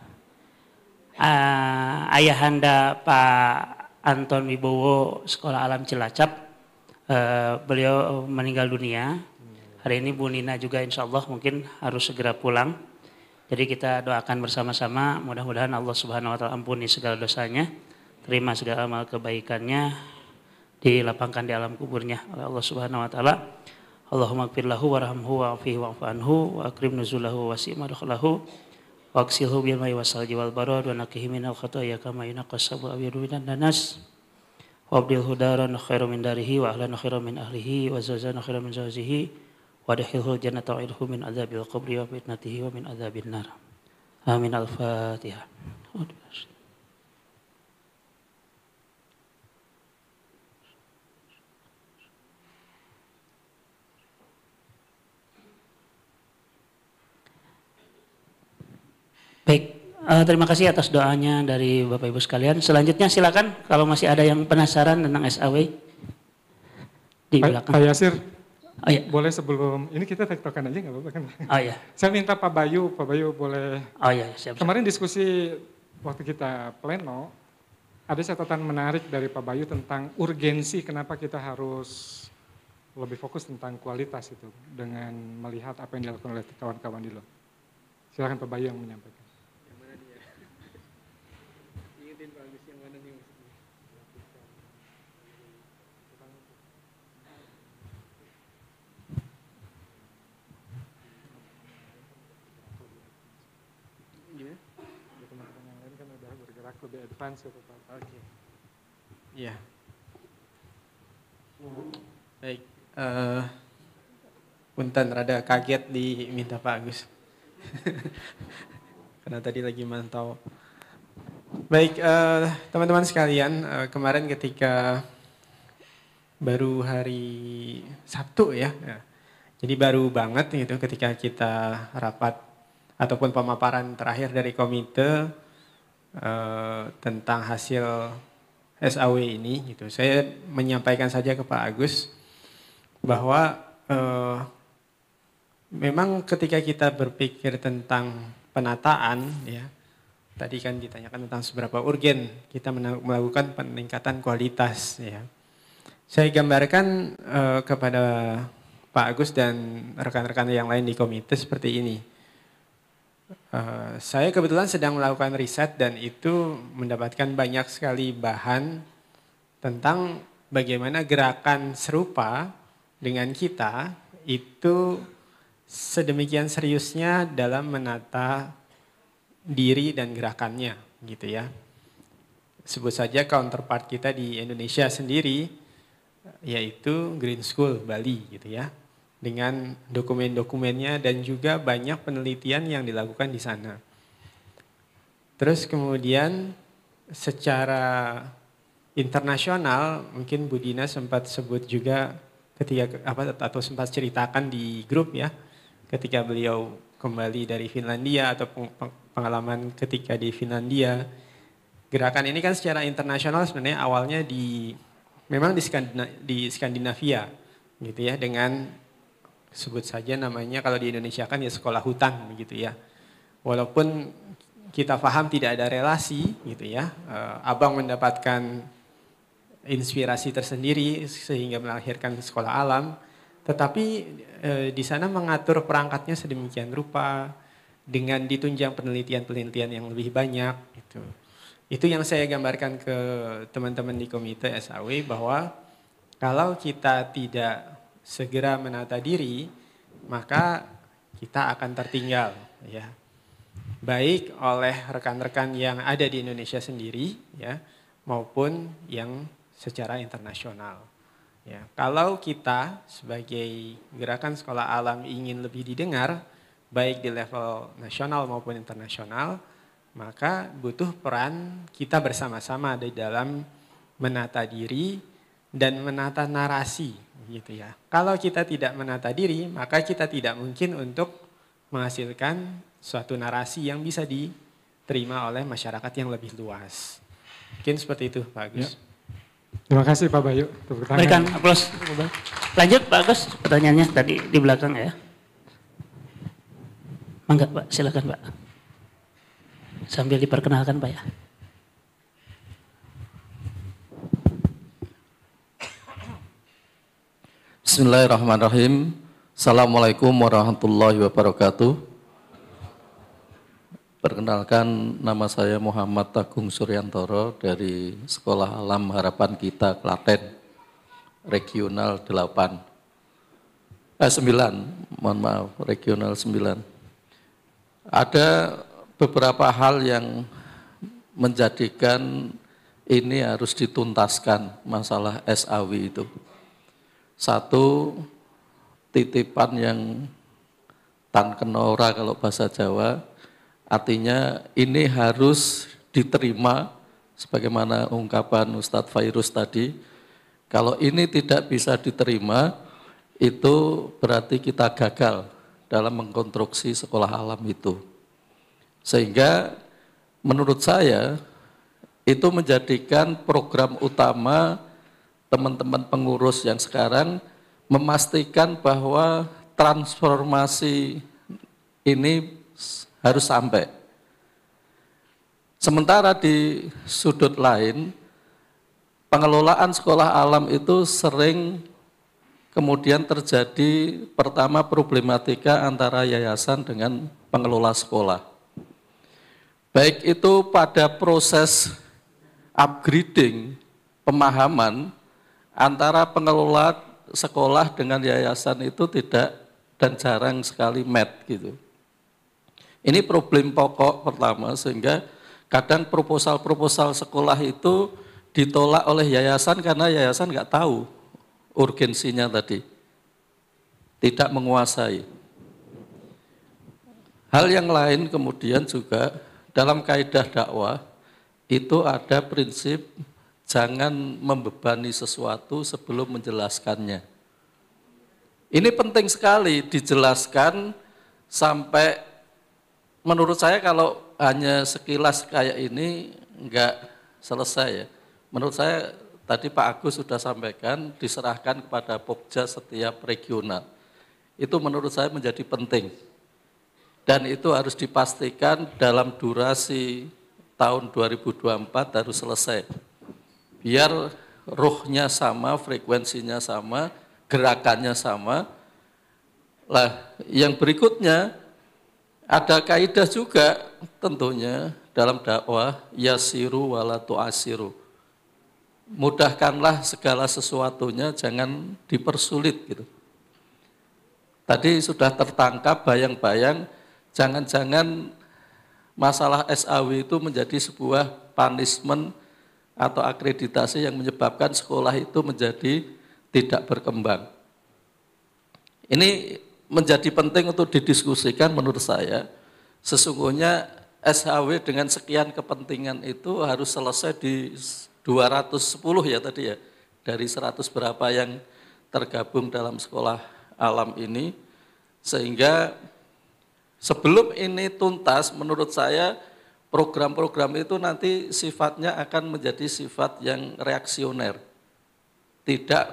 Ayahanda Pak Anton Wibowo Sekolah Alam Cilacap, beliau meninggal dunia. Hari ini Bu Nina juga insya Allah mungkin harus segera pulang. Jadi kita doakan bersama-sama, mudah-mudahan Allah Subhanahu Wa Taala ampuni segala dosanya, terima segala amal kebaikannya, dilapangkan di alam kuburnya oleh Allah Subhanahu Wa Taala. Allahumma ighfir lahu warhamhu wa'afihi wa'fu anhu wa akrim nuzulahu wa wasi' madkhalahu wa aksilhu bil ma'i wasalji wal barad wa naqihi minal khataaya kama yunaqqas sabu abyadu minan danas wa abdilhu daran khairan min darihi wa ahlan khairan min ahlihi wa zawjan khairan min zawjihi wa adkhilhu jannata wa'idhu min adzabil qabri wa fitnatihi wa min adzabin nar. Amin. Al-Fatihah. Baik, terima kasih atas doanya dari Bapak Ibu sekalian. Selanjutnya silakan kalau masih ada yang penasaran tentang SAW di belakang. Pak Yasir, Oh iya. Boleh sebelum, ini kita tektokan aja nggak apa-apa kan? Oh iya. Saya minta Pak Bayu boleh. Oh iya, siap. Kemarin diskusi waktu kita pleno, ada catatan menarik dari Pak Bayu tentang urgensi kenapa kita harus lebih fokus tentang kualitas itu dengan melihat apa yang dilakukan oleh kawan-kawan di luar. Silakan Pak Bayu yang menyampaikan. Yang mana dia? Ingetin Pak Agus yang mana nih maksudnya? Gimana? Teman-teman yang lain kan udah bergerak lebih advance gitu Pak. Oke. Iya. Baik. Punten rada kaget diminta Pak Agus. Karena tadi lagi mantau. Baik, teman-teman sekalian, kemarin ketika baru hari Sabtu ya, jadi baru banget gitu ketika kita rapat ataupun pemaparan terakhir dari komite tentang hasil SAW ini gitu. Saya menyampaikan saja ke Pak Agus bahwa memang ketika kita berpikir tentang penataan ya, tadi kan ditanyakan tentang seberapa urgen kita melakukan peningkatan kualitas ya. Saya gambarkan kepada Pak Agus dan rekan-rekan yang lain di komite seperti ini. Saya kebetulan sedang melakukan riset dan itu mendapatkan banyak sekali bahan tentang bagaimana gerakan serupa dengan kita itu sedemikian seriusnya dalam menata diri dan gerakannya gitu ya. Sebut saja counterpart kita di Indonesia sendiri yaitu Green School Bali gitu ya. Dengan dokumen-dokumennya dan juga banyak penelitian yang dilakukan di sana. Terus kemudian secara internasional mungkin Bu Dina sempat sebut juga ketika atau sempat ceritakan di grup ya, ketika beliau kembali dari Finlandia atau pengalaman ketika di Finlandia. Gerakan ini kan secara internasional sebenarnya awalnya memang di Skandinavia gitu ya, dengan sebut saja namanya kalau di Indonesia kan ya sekolah hutan begitu ya. Walaupun kita paham tidak ada relasi gitu ya, Abang mendapatkan inspirasi tersendiri sehingga melahirkan sekolah alam, tetapi di sana mengatur perangkatnya sedemikian rupa dengan ditunjang penelitian-penelitian yang lebih banyak gitu. Itu yang saya gambarkan ke teman-teman di komite SAW bahwa kalau kita tidak segera menata diri, maka kita akan tertinggal ya. Baik oleh rekan-rekan yang ada di Indonesia sendiri ya, maupun yang secara internasional. Ya, kalau kita sebagai gerakan sekolah alam ingin lebih didengar, baik di level nasional maupun internasional, maka butuh peran kita bersama-sama di dalam menata diri dan menata narasi gitu ya. Kalau kita tidak menata diri, maka kita tidak mungkin untuk menghasilkan suatu narasi yang bisa diterima oleh masyarakat yang lebih luas. Mungkin seperti itu Pak Agus. Ya. Terima kasih Pak Bayu. Berikan aplaus. Lanjut Pak Agus, pertanyaannya tadi di belakang ya. Mangga Pak, silakan Pak. Sambil diperkenalkan Pak ya. Bismillahirrahmanirrahim. Assalamualaikum warahmatullahi wabarakatuh. Perkenalkan, nama saya Muhammad Agung Suryantoro dari Sekolah Alam Harapan Kita Klaten, Regional 9, mohon maaf, Regional 9. Ada beberapa hal yang menjadikan ini harus dituntaskan masalah SAW itu. Satu, titipan yang tan kenora kalau bahasa Jawa, artinya ini harus diterima sebagaimana ungkapan Ustadz Fairuz tadi. Kalau ini tidak bisa diterima, itu berarti kita gagal dalam mengkonstruksi sekolah alam itu. Sehingga menurut saya itu menjadikan program utama teman-teman pengurus yang sekarang memastikan bahwa transformasi ini harus sampai. Sementara di sudut lain, pengelolaan sekolah alam itu sering kemudian terjadi pertama problematika antara yayasan dengan pengelola sekolah. Baik itu pada proses upgrading pemahaman antara pengelola sekolah dengan yayasan itu tidak dan jarang sekali match gitu. Ini problem pokok pertama sehingga kadang proposal-proposal sekolah itu ditolak oleh yayasan karena yayasan nggak tahu urgensinya tadi, tidak menguasai. Hal yang lain kemudian juga dalam kaidah dakwah itu ada prinsip jangan membebani sesuatu sebelum menjelaskannya. Ini penting sekali dijelaskan sampai menurut saya kalau hanya sekilas kayak ini enggak selesai ya. Menurut saya tadi Pak Agus sudah sampaikan diserahkan kepada Pokja setiap regional. Itu menurut saya menjadi penting. Dan itu harus dipastikan dalam durasi tahun 2024 harus selesai. Biar ruhnya sama, frekuensinya sama, gerakannya sama. Lah, yang berikutnya ada kaidah juga tentunya dalam dakwah yasiru wala tu'asiru. Mudahkanlah segala sesuatunya, jangan dipersulit gitu. Tadi sudah tertangkap bayang-bayang, jangan-jangan masalah SAW itu menjadi sebuah punishment atau akreditasi yang menyebabkan sekolah itu menjadi tidak berkembang. Ini menjadi penting untuk didiskusikan menurut saya. Sesungguhnya SAW dengan sekian kepentingan itu harus selesai di 210 ya tadi ya. Dari 100 berapa yang tergabung dalam sekolah alam ini. Sehingga sebelum ini tuntas menurut saya program-program itu nanti sifatnya akan menjadi sifat yang reaksioner. Tidak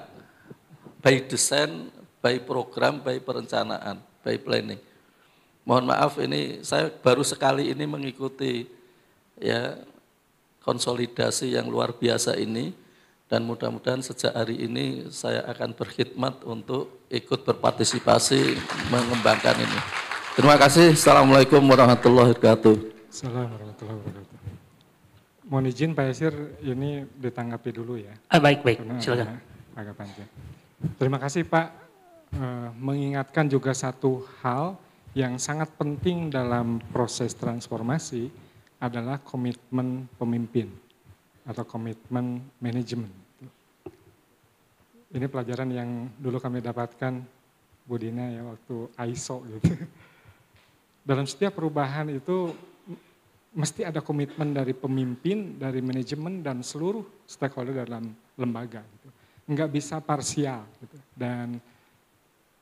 by design, by program, by perencanaan, by planning. Mohon maaf ini saya baru sekali ini mengikuti ya konsolidasi yang luar biasa ini dan mudah-mudahan sejak hari ini saya akan berkhidmat untuk ikut berpartisipasi mengembangkan ini. Terima kasih. Assalamualaikum warahmatullahi wabarakatuh. Assalamualaikum warahmatullahi wabarakatuh. Mohon izin Pak Yasir ini ditanggapi dulu ya. Baik, Karena silakan. Agak panjang. Terima kasih Pak. Mengingatkan juga satu hal yang sangat penting dalam proses transformasi adalah komitmen pemimpin atau komitmen manajemen. Ini pelajaran yang dulu kami dapatkan Bu Dina ya waktu ISO gitu. Dalam setiap perubahan itu mesti ada komitmen dari pemimpin, dari manajemen dan seluruh stakeholder dalam lembaga. Gitu. Enggak bisa parsial. Gitu. Dan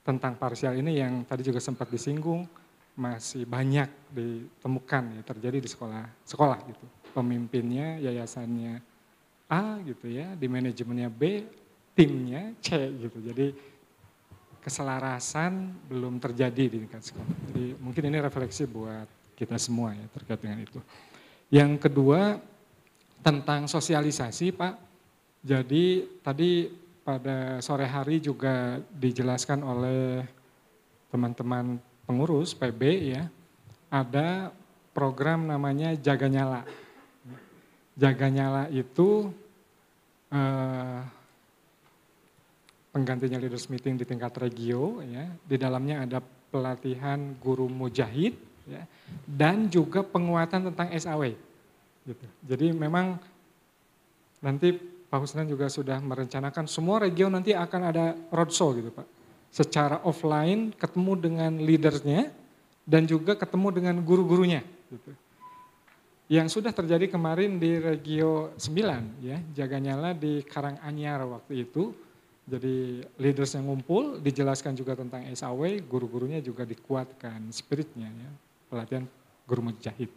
tentang parsial ini yang tadi juga sempat disinggung masih banyak ditemukan ya terjadi di sekolah gitu. Pemimpinnya yayasannya A gitu ya, di manajemennya B, timnya C gitu. Jadi keselarasan belum terjadi di tingkat sekolah. Jadi mungkin ini refleksi buat kita semua ya terkait dengan itu. Yang kedua tentang sosialisasi Pak. Jadi tadi pada sore hari juga dijelaskan oleh teman-teman pengurus PB ya, ada program namanya Jaga Nyala. Jaga Nyala itu penggantinya leaders meeting di tingkat regio ya, di dalamnya ada pelatihan guru mujahid ya, dan juga penguatan tentang SAW. Gitu. Jadi memang nanti Pak Husnan juga sudah merencanakan semua region nanti akan ada roadshow gitu Pak. Secara offline ketemu dengan leadersnya dan juga ketemu dengan guru-gurunya. Gitu. Yang sudah terjadi kemarin di Regio 9 ya, Jaga Nyala di Karanganyar waktu itu. Jadi leaders yang ngumpul dijelaskan juga tentang SAW, guru-gurunya juga dikuatkan spiritnya ya, pelatihan guru mujahid.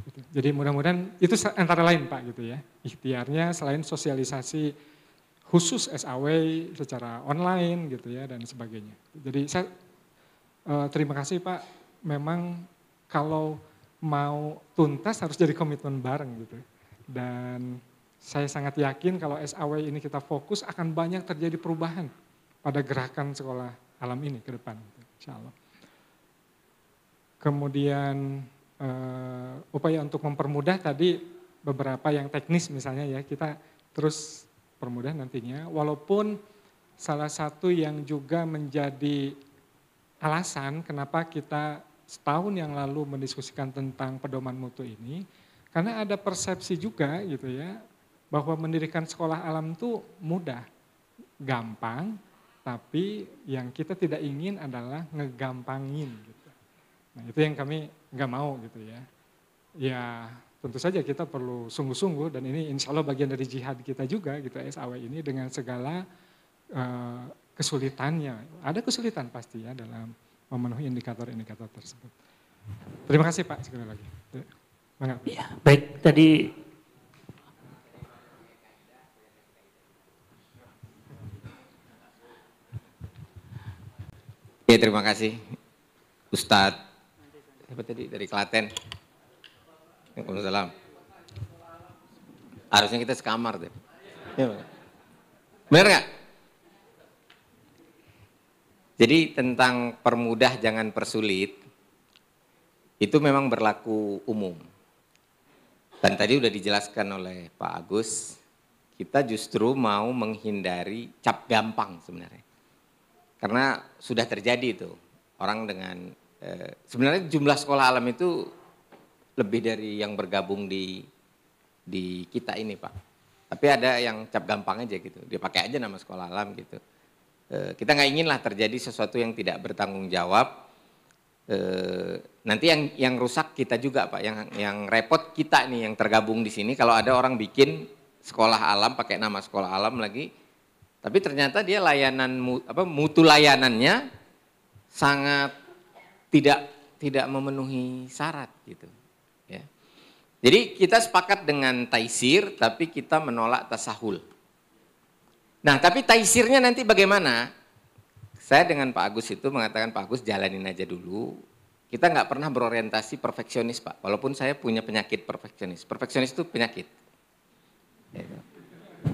Gitu. Jadi mudah-mudahan itu antara lain Pak gitu ya, ikhtiarnya selain sosialisasi khusus SAW secara online gitu ya dan sebagainya. Jadi saya terima kasih Pak, memang kalau mau tuntas harus jadi komitmen bareng gitu. Dan saya sangat yakin kalau SAW ini kita fokus akan banyak terjadi perubahan pada gerakan sekolah alam ini ke depan, insya Allah. Kemudian upaya untuk mempermudah tadi beberapa yang teknis misalnya ya, kita terus permudah nantinya. Walaupun salah satu yang juga menjadi alasan kenapa kita setahun yang lalu mendiskusikan tentang pedoman mutu ini, karena ada persepsi juga gitu ya, bahwa mendirikan sekolah alam itu mudah, gampang, tapi yang kita tidak ingin adalah ngegampangin gitu. Nah itu yang kami nggak mau gitu ya. Ya tentu saja kita perlu sungguh-sungguh dan ini insya Allah bagian dari jihad kita juga gitu SAW ini dengan segala kesulitannya. Ada kesulitan pasti ya dalam memenuhi indikator-indikator tersebut. Terima kasih Pak sekali lagi. Ya, baik tadi. Ya terima kasih Ustadz, siapa tadi dari Klaten. Waalaikumsalam. Harusnya kita sekamar deh. Ya, benar nggak? Jadi tentang permudah jangan persulit, itu memang berlaku umum. Dan tadi udah dijelaskan oleh Pak Agus, kita justru mau menghindari cap gampang sebenarnya. Karena sudah terjadi itu, orang dengan, sebenarnya jumlah sekolah alam itu lebih dari yang bergabung di kita ini Pak. Tapi ada yang cap gampang aja gitu, dia pakai aja nama sekolah alam gitu. Kita nggak ingin lah terjadi sesuatu yang tidak bertanggung jawab. Nanti yang rusak kita juga Pak, yang repot kita nih yang tergabung di sini. Kalau ada orang bikin sekolah alam pakai nama sekolah alam lagi, tapi ternyata dia mutu layanannya sangat tidak memenuhi syarat gitu. Ya. Jadi kita sepakat dengan taisir, tapi kita menolak tasahul. Nah, tapi taisirnya nanti bagaimana? Saya dengan Pak Agus itu mengatakan, Pak Agus jalanin aja dulu. Kita nggak pernah berorientasi perfeksionis Pak, walaupun saya punya penyakit perfeksionis. Perfeksionis itu penyakit.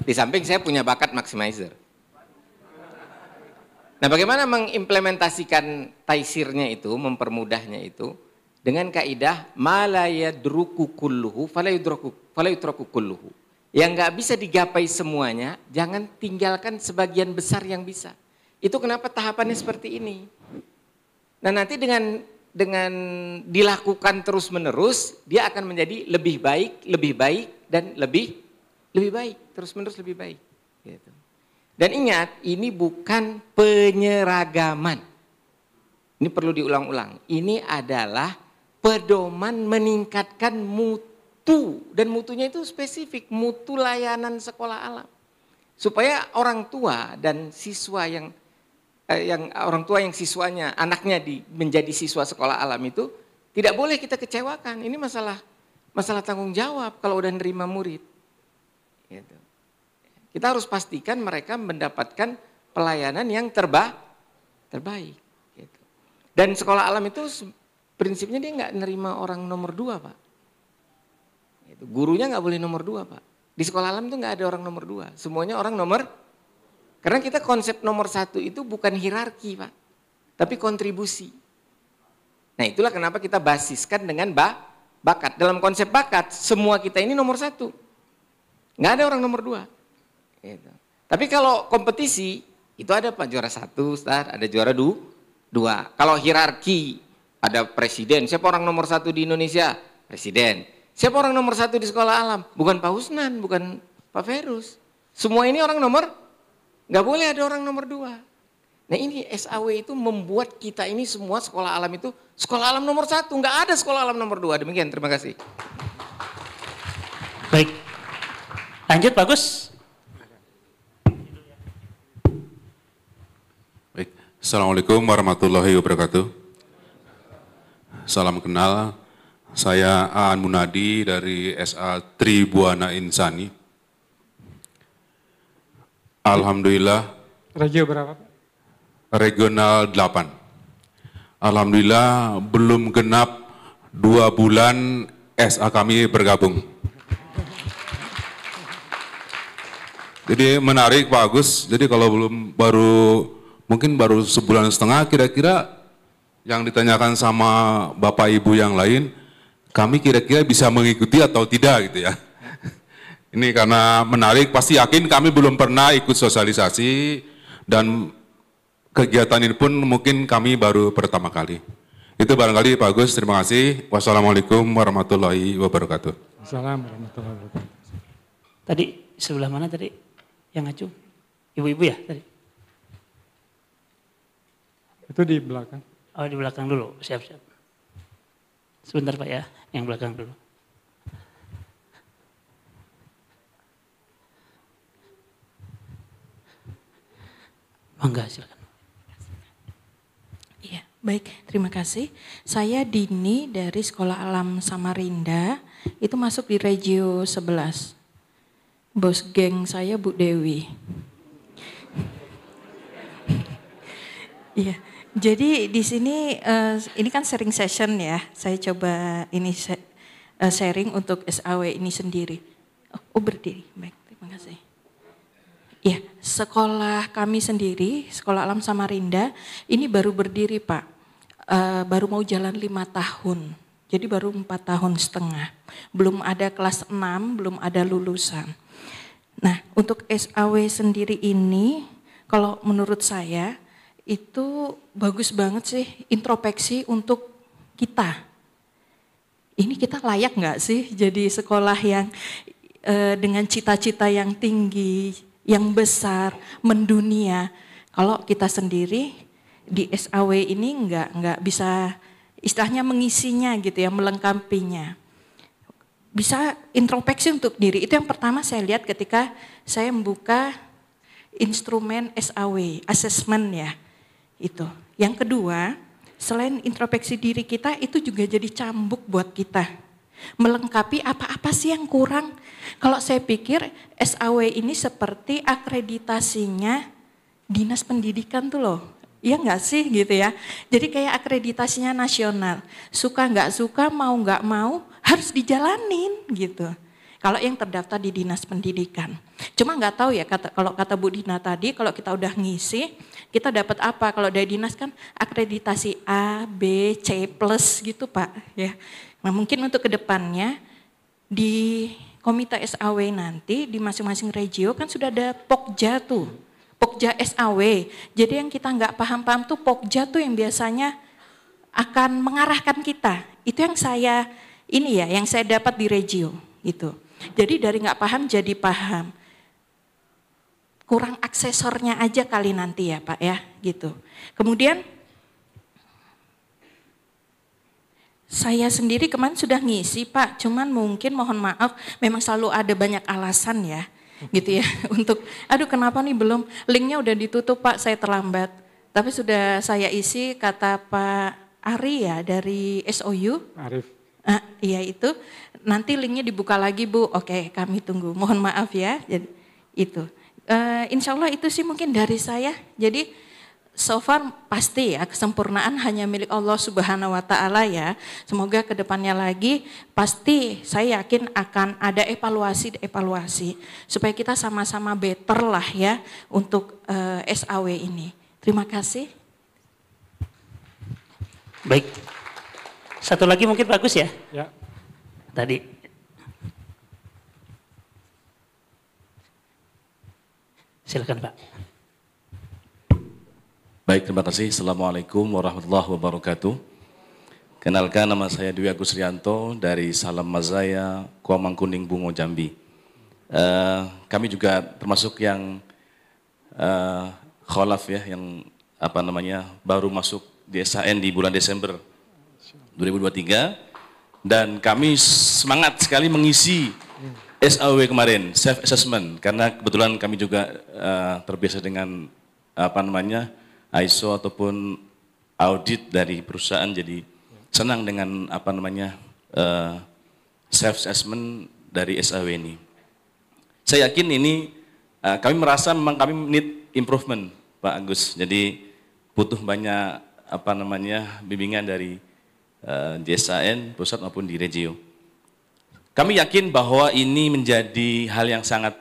Di samping saya punya bakat maximizer. Nah, bagaimana mengimplementasikan taisirnya itu, mempermudahnya itu dengan kaidah ma la yadruku kulluhu fala yudraku kulluhu. Yang nggak bisa digapai semuanya, jangan tinggalkan sebagian besar yang bisa. Itu kenapa tahapannya seperti ini. Nah, nanti dengan dilakukan terus-menerus, dia akan menjadi lebih baik dan lebih baik, terus-menerus lebih baik. Gitu. Dan ingat, ini bukan penyeragaman. Ini perlu diulang-ulang. Ini adalah pedoman meningkatkan mutu. Dan mutunya itu spesifik, mutu layanan sekolah alam. Supaya orang tua dan siswa yang siswanya, anaknya menjadi siswa sekolah alam itu tidak boleh kita kecewakan. Ini masalah tanggung jawab kalau udah nerima murid. Gitu. Kita harus pastikan mereka mendapatkan pelayanan yang terbaik. Gitu. Dan sekolah alam itu prinsipnya dia nggak nerima orang nomor 2 Pak. Gitu. Gurunya nggak boleh nomor 2 Pak. Di sekolah alam itu nggak ada orang nomor 2. Semuanya orang karena kita konsep nomor 1 itu bukan hierarki Pak. Tapi kontribusi. Nah itulah kenapa kita basiskan dengan bakat. Dalam konsep bakat, semua kita ini nomor 1. Nggak ada orang nomor 2. Gitu. Tapi kalau kompetisi, itu ada Pak juara 1, Ustaz, ada juara 2. Kalau hierarki, ada presiden. Siapa orang nomor 1 di Indonesia? Presiden. Siapa orang nomor 1 di sekolah alam? Bukan Pak Husnan, bukan Pak Ferus. Semua ini orang nggak boleh ada orang nomor 2. Nah ini SAW itu membuat kita ini semua sekolah alam itu sekolah alam nomor 1. Nggak ada sekolah alam nomor 2. Demikian, terima kasih. Baik, lanjut Pak Gus. Baik, Assalamualaikum warahmatullahi wabarakatuh. Salam kenal, saya Aan Munadi dari SA Tribuana Insani. Alhamdulillah. Regio berapa Pak? Regional 8. Alhamdulillah belum genap 2 bulan SA kami bergabung. Jadi menarik Pak Agus, jadi kalau mungkin baru sebulan setengah kira-kira yang ditanyakan sama Bapak Ibu yang lain, kami kira-kira bisa mengikuti atau tidak gitu ya. Ini karena menarik, pasti yakin kami belum pernah ikut sosialisasi dan kegiatan ini pun mungkin kami baru pertama kali. Itu barangkali Pak Agus, terima kasih. Wassalamualaikum warahmatullahi wabarakatuh. Assalamualaikum warahmatullahi wabarakatuh. Tadi sebelah mana tadi yang ngacung? Ibu-ibu ya tadi? Itu di belakang. Oh di belakang dulu, siap-siap. Sebentar Pak ya, yang belakang dulu. Mangga silakan. Iya, baik, terima kasih. Saya Dini dari Sekolah Alam Samarinda, itu masuk di Regio 11. Bos geng saya Bu Dewi. Iya, jadi di sini ini kan sharing session ya. Saya coba ini sharing untuk SAW ini sendiri. Oh berdiri, baik, terima kasih. Ya, sekolah kami sendiri, Sekolah Alam Samarinda, ini baru berdiri Pak. Baru mau jalan 5 tahun. Jadi baru 4 tahun setengah. Belum ada kelas 6, belum ada lulusan. Nah, untuk SAW sendiri ini, kalau menurut saya, itu bagus banget sih introspeksi untuk kita. Ini kita layak nggak sih jadi sekolah yang dengan cita-cita yang tinggi, yang besar, mendunia. Kalau kita sendiri di SAW ini nggak bisa istilahnya mengisinya gitu ya, melengkapinya. Bisa introspeksi untuk diri. Itu yang pertama saya lihat ketika saya membuka instrumen SAW, assessment ya. Itu. Yang kedua, selain introspeksi diri kita, itu juga jadi cambuk buat kita. Melengkapi apa-apa sih yang kurang. Kalau saya pikir SAW ini seperti akreditasinya Dinas Pendidikan tuh loh. Iya nggak sih gitu ya. Jadi kayak akreditasinya nasional. Suka nggak suka, mau nggak mau, harus dijalanin gitu. Kalau yang terdaftar di Dinas Pendidikan. Cuma nggak tahu ya, kalau kata Bu Dina tadi, kalau kita udah ngisi, kita dapat apa? Kalau dari dinas kan akreditasi A, B, C plus gitu Pak. Ya. Nah mungkin untuk kedepannya di komite SAW nanti di masing-masing regio kan sudah ada Pokja tuh. Pokja SAW. Jadi yang kita nggak paham-paham tuh Pokja tuh yang biasanya akan mengarahkan kita. Itu yang saya yang saya dapat di regio gitu. Jadi dari nggak paham jadi paham. Kurang aksesornya aja kali nanti ya Pak ya gitu. Kemudian saya sendiri kemarin sudah ngisi Pak, cuman mungkin mohon maaf memang selalu ada banyak alasan ya. Gitu ya untuk aduh kenapa nih belum, linknya udah ditutup Pak, saya terlambat, tapi sudah saya isi kata Pak Ari ya dari SOU Arif. Iya itu nanti linknya dibuka lagi Bu. Oke kami tunggu, mohon maaf ya. Jadi itu insya Allah itu sih mungkin dari saya. Jadi so far pasti ya kesempurnaan hanya milik Allah Subhanahu wa Ta'ala ya. Semoga kedepannya lagi pasti saya yakin akan ada evaluasi supaya kita sama-sama better lah ya untuk SAW ini. Terima kasih. Baik. Satu lagi mungkin bagus ya? Ya. Tadi. Silakan Pak. Baik, terima kasih. Assalamualaikum warahmatullahi wabarakatuh. Kenalkan, nama saya Dwi Agus Rianto dari Salam Mazaya, Kuamangkuning, Bungo, Jambi. Kami juga termasuk yang kholaf ya, yang baru masuk di SHN di bulan Desember 2023. Dan kami semangat sekali mengisi SAW kemarin, self assessment, karena kebetulan kami juga terbiasa dengan ISO ataupun audit dari perusahaan, jadi senang dengan self assessment dari SAW ini. Saya yakin ini kami merasa memang kami need improvement, Pak Agus. Jadi butuh banyak bimbingan dari JSAN pusat maupun di regio. Kami yakin bahwa ini menjadi hal yang sangat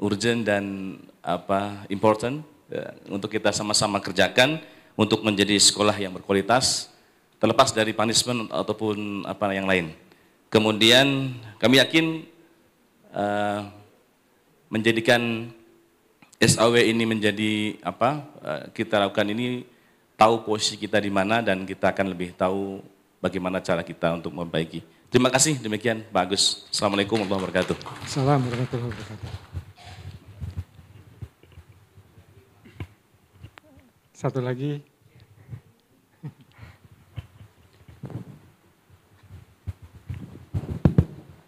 urgent dan important untuk kita sama-sama kerjakan untuk menjadi sekolah yang berkualitas, terlepas dari punishment ataupun yang lain. Kemudian kami yakin menjadikan SAW ini menjadi kita lakukan ini, tahu posisi kita di mana dan kita akan lebih tahu bagaimana cara kita untuk memperbaiki. Terima kasih, demikian Pak Agus. Assalamualaikum warahmatullahi wabarakatuh. Assalamualaikum warahmatullahi wabarakatuh. Satu lagi.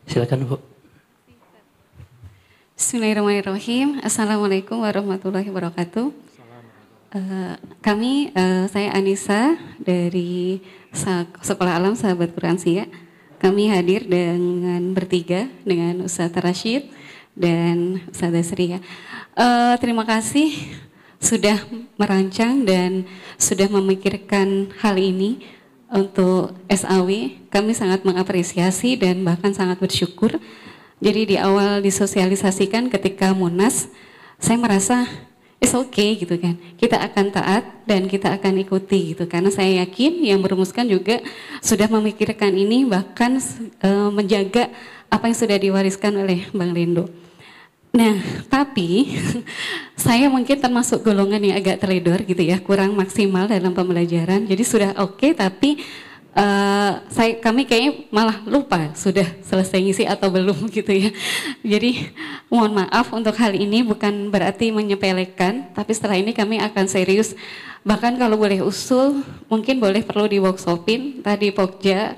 Silakan Bu. Bismillahirrahmanirrahim. Assalamualaikum warahmatullahi wabarakatuh. Saya Anissa dari Sekolah Alam Sahabat Quran Sia. Kami hadir dengan bertiga dengan Ustaz Rashid dan Ustaz Sria. Terima kasih sudah merancang dan sudah memikirkan hal ini untuk SAW. Kami sangat mengapresiasi dan bahkan sangat bersyukur. Jadi di awal disosialisasikan ketika Munas, saya merasa it's okay gitu kan. Kita akan taat dan kita akan ikuti gitu. Karena saya yakin yang merumuskan juga sudah memikirkan ini, bahkan menjaga apa yang sudah diwariskan oleh Bang Rindo. Nah, tapi saya mungkin termasuk golongan yang agak teledor gitu ya, kurang maksimal dalam pembelajaran. Jadi sudah oke, tapi kami kayaknya malah lupa sudah selesai ngisi atau belum gitu ya. Jadi mohon maaf untuk hal ini, bukan berarti menyepelekan, tapi setelah ini kami akan serius. Bahkan kalau boleh usul, mungkin perlu di workshopin tadi Pokja,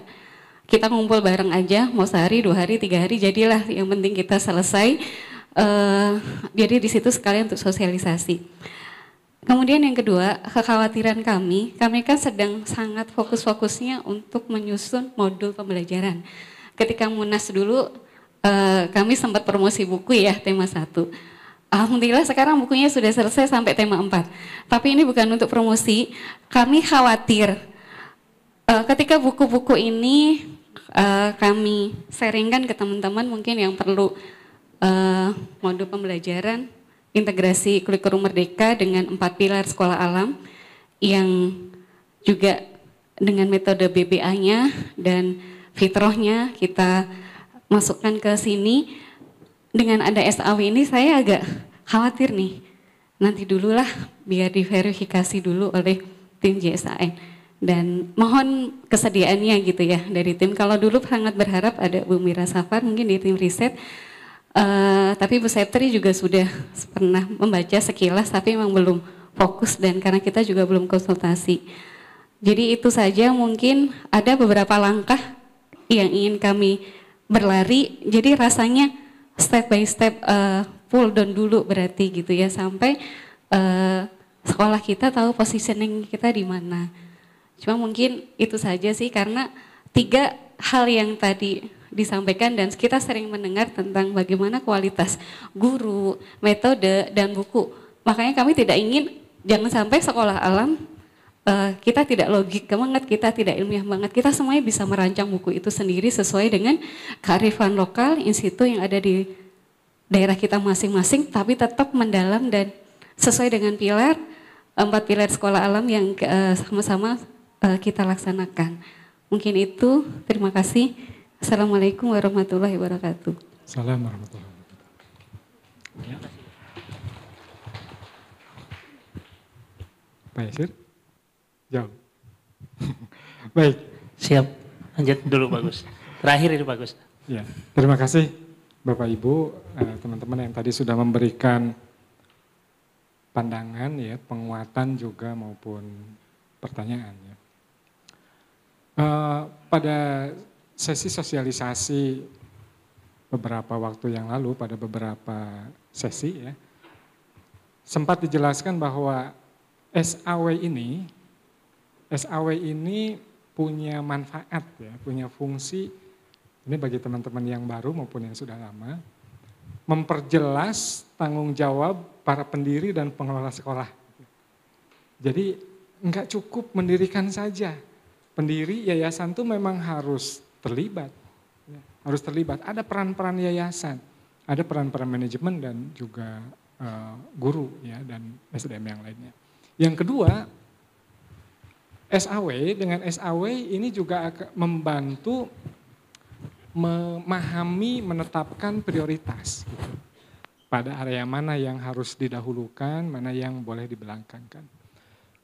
kita ngumpul bareng aja, mau sehari, 2 hari, 3 hari, jadilah yang penting kita selesai. Jadi di situ sekalian untuk sosialisasi. Kemudian yang kedua, kekhawatiran kami kan sedang sangat fokus-fokusnya untuk menyusun modul pembelajaran. Ketika Munas dulu, kami sempat promosi buku ya, tema 1. Alhamdulillah sekarang bukunya sudah selesai sampai tema 4. Tapi ini bukan untuk promosi, kami khawatir ketika buku-buku ini kami sharingkan ke teman-teman mungkin yang perlu modul pembelajaran, integrasi kurikulum merdeka dengan 4 pilar sekolah alam yang juga dengan metode BBA-nya dan fitrahnya kita masukkan ke sini. Dengan ada SAW ini saya agak khawatir nih, nanti dululah biar diverifikasi dulu oleh tim JSAN dan mohon kesediaannya gitu ya dari tim. Kalau dulu sangat berharap ada Bu Mira Safar mungkin di tim riset. Tapi Bu Septri juga sudah pernah membaca sekilas tapi memang belum fokus dan karena kita juga belum konsultasi. Jadi itu saja, mungkin ada beberapa langkah yang ingin kami berlari, jadi rasanya step by step pull down dulu berarti gitu ya sampai sekolah kita tahu positioning kita di mana. Cuma mungkin itu saja sih karena 3 hal yang tadi disampaikan dan kita sering mendengar tentang bagaimana kualitas guru, metode, dan buku. Makanya kami tidak ingin, jangan sampai sekolah alam kita tidak logik banget, kita tidak ilmiah banget. Kita semuanya bisa merancang buku itu sendiri sesuai dengan kearifan lokal, institu yang ada di daerah kita masing-masing, tapi tetap mendalam dan sesuai dengan 4 pilar sekolah alam yang sama-sama kita laksanakan. Mungkin itu, terima kasih. Assalamualaikum warahmatullahi wabarakatuh. Assalamualaikum warahmatullahi wabarakatuh. Ya. Pak Yasir? Jauh. Baik. Siap, lanjut dulu Bagus. Terakhir itu Bagus. Ya, terima kasih Bapak Ibu, teman-teman yang tadi sudah memberikan pandangan ya, penguatan juga maupun pertanyaan ya. Pada sesi sosialisasi beberapa waktu yang lalu, pada beberapa sesi ya, sempat dijelaskan bahwa SAW ini punya manfaat ya, punya fungsi, ini bagi teman-teman yang baru maupun yang sudah lama, memperjelas tanggung jawab para pendiri dan pengelola sekolah. Jadi enggak cukup mendirikan saja. Pendiri yayasan itu memang harus terlibat. Harus terlibat. Ada peran-peran yayasan, ada peran-peran manajemen dan juga guru ya dan SDM yang lainnya. Yang kedua, SAW dengan SAW ini juga akan membantu memahami, menetapkan prioritas gitu. Pada area mana yang harus didahulukan, mana yang boleh dibelakangkan.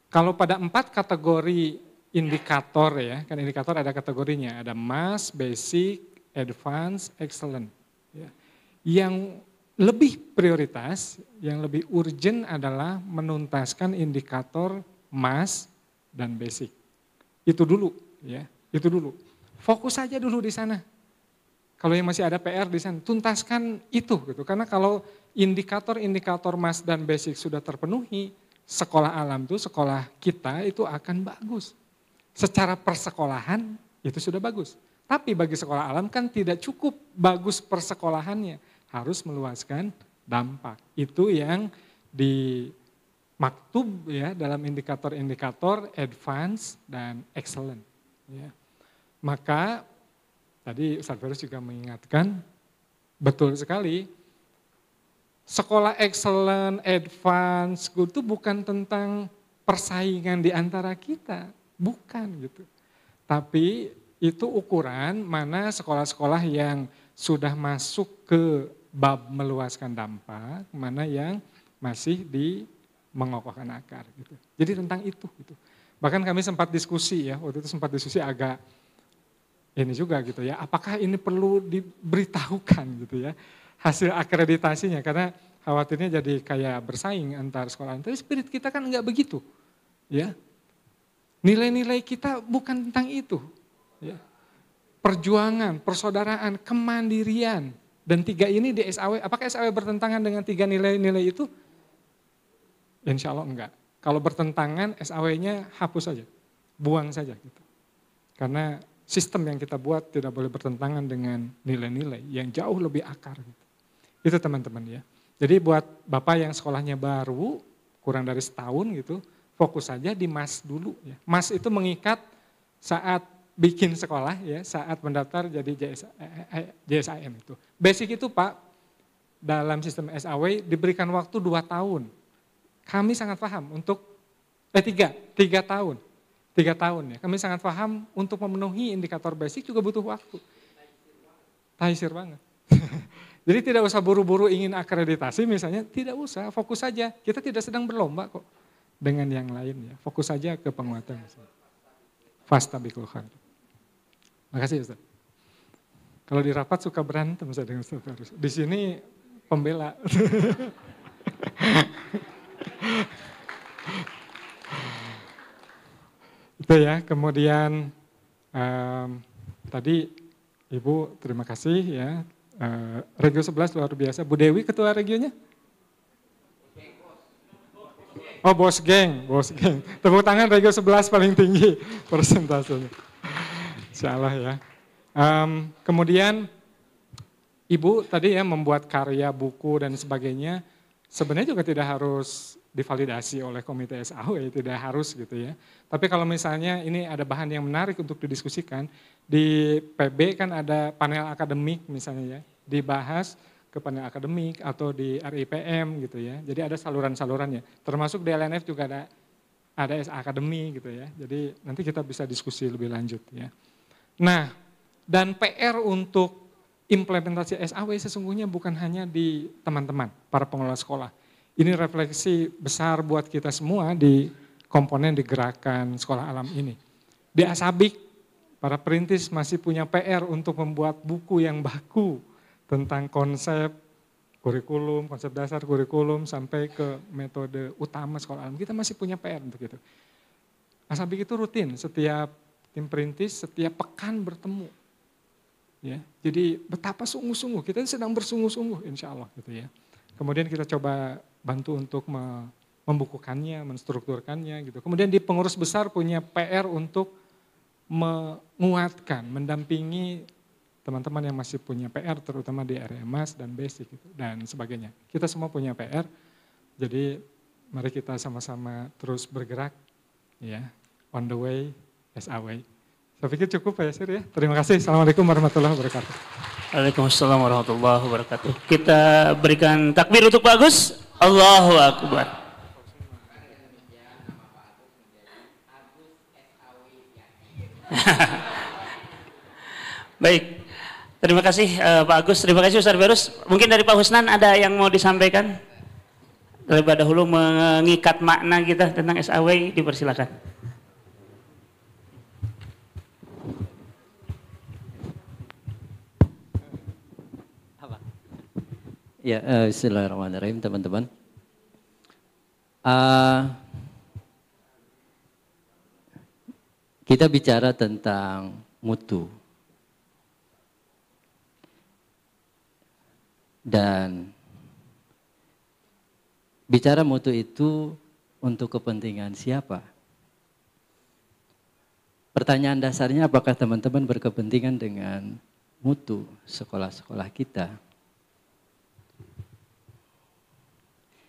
Kalau pada 4 kategori indikator ya, kan indikator ada kategorinya, ada mass, basic, advance, excellent. Ya. Yang lebih prioritas, yang lebih urgent adalah menuntaskan indikator mass dan basic. Itu dulu ya, itu dulu. Fokus saja dulu di sana. Kalau yang masih ada PR di sana, tuntaskan itu gitu. Karena kalau indikator-indikator mass dan basic sudah terpenuhi, sekolah alam itu, sekolah kita itu akan bagus. Secara persekolahan itu sudah bagus. Tapi bagi sekolah alam kan tidak cukup bagus persekolahannya, harus meluaskan dampak. Itu yang dimaktub ya dalam indikator-indikator advance dan excellent. Ya. Maka tadi Ustaz Ferus juga mengingatkan, betul sekali, sekolah excellent, advance, itu bukan tentang persaingan di antara kita, bukan gitu. Tapi itu ukuran mana sekolah-sekolah yang sudah masuk ke bab meluaskan dampak, mana yang masih di mengokohkan akar gitu. Jadi tentang itu gitu. Bahkan kami sempat diskusi ya, waktu itu sempat diskusi agak ini juga gitu ya, apakah ini perlu diberitahukan gitu ya, hasil akreditasinya, karena khawatirnya jadi kayak bersaing antar sekolah. Tapi spirit kita kan enggak begitu ya. Nilai-nilai kita bukan tentang itu. Ya. Perjuangan, persaudaraan, kemandirian, dan 3 ini di SAW, apakah SAW bertentangan dengan 3 nilai-nilai itu? Insya Allah enggak. Kalau bertentangan, SAW-nya hapus saja, buang saja gitu. Karena sistem yang kita buat tidak boleh bertentangan dengan nilai-nilai yang jauh lebih akar. Gitu. Itu teman-teman ya. Jadi buat Bapak yang sekolahnya baru, kurang dari setahun gitu, fokus saja di MAS dulu. Ya. MAS itu mengikat saat bikin sekolah ya, saat mendaftar jadi JSAN itu. Basic itu Pak, dalam sistem SAW diberikan waktu 2 tahun. Kami sangat paham untuk, 3 tahun. 3 tahun ya, kami sangat paham untuk memenuhi indikator basic juga butuh waktu. Taisir banget. Jadi tidak usah buru-buru ingin akreditasi misalnya, tidak usah, fokus saja. Kita tidak sedang berlomba kok dengan yang lain ya, fokus saja ke penguatan. Fastabiqul khair. Makasih Ustaz. Kalau di rapat suka berantem saya dengan Ustaz Ferus. Di sini pembela. Itu ya, kemudian tadi Ibu terima kasih ya. Regio 11 luar biasa. Bu Dewi ketua regionya? Oh bos geng. Tepuk tangan regio 11 paling tinggi persentasenya. Insya Allah ya. Kemudian Ibu tadi ya membuat karya, buku dan sebagainya. Sebenarnya juga tidak harus divalidasi oleh komite SAW, tidak harus gitu ya. Tapi kalau misalnya ini ada bahan yang menarik untuk didiskusikan, di PB kan ada panel akademik misalnya ya, dibahas ke panel akademik atau di RIPM gitu ya. Jadi ada saluran-salurannya, termasuk di LNF juga ada SA Akademi gitu ya. Jadi nanti kita bisa diskusi lebih lanjut ya. Nah, dan PR untuk implementasi SAW sesungguhnya bukan hanya di teman-teman, para pengelola sekolah. Ini refleksi besar buat kita semua di komponen di gerakan sekolah alam ini. Di Asabik, para perintis masih punya PR untuk membuat buku yang baku tentang konsep kurikulum, konsep dasar kurikulum sampai ke metode utama sekolah alam. Kita masih punya PR untuk itu. Asabik itu rutin, setiap tim perintis setiap pekan bertemu. Ya, jadi betapa sungguh-sungguh, kita sedang bersungguh-sungguh insya Allah gitu ya. Kemudian kita coba bantu untuk membukukannya, menstrukturkannya gitu. Kemudian di pengurus besar punya PR untuk menguatkan, mendampingi teman-teman yang masih punya PR terutama di area Mas dan basic gitu, dan sebagainya. Kita semua punya PR, jadi mari kita sama-sama terus bergerak ya, on the way as a way. Saya pikir cukup Pak Yasir ya. Terima kasih. Assalamualaikum warahmatullahi wabarakatuh. Waalaikumsalam warahmatullahi wabarakatuh. Kita berikan takbir untuk Pak Agus. Allahu Akbar. Baik, terima kasih Pak Agus, terima kasih Ustaz Berus. Mungkin dari Pak Husnan ada yang mau disampaikan? Terlebih dahulu mengikat makna kita tentang SAW, dipersilakan. Ya, bismillahirrahmanirrahim teman-teman. Kita bicara tentang mutu. Dan bicara mutu itu untuk kepentingan siapa? Pertanyaan dasarnya, apakah teman-teman berkepentingan dengan mutu sekolah-sekolah kita?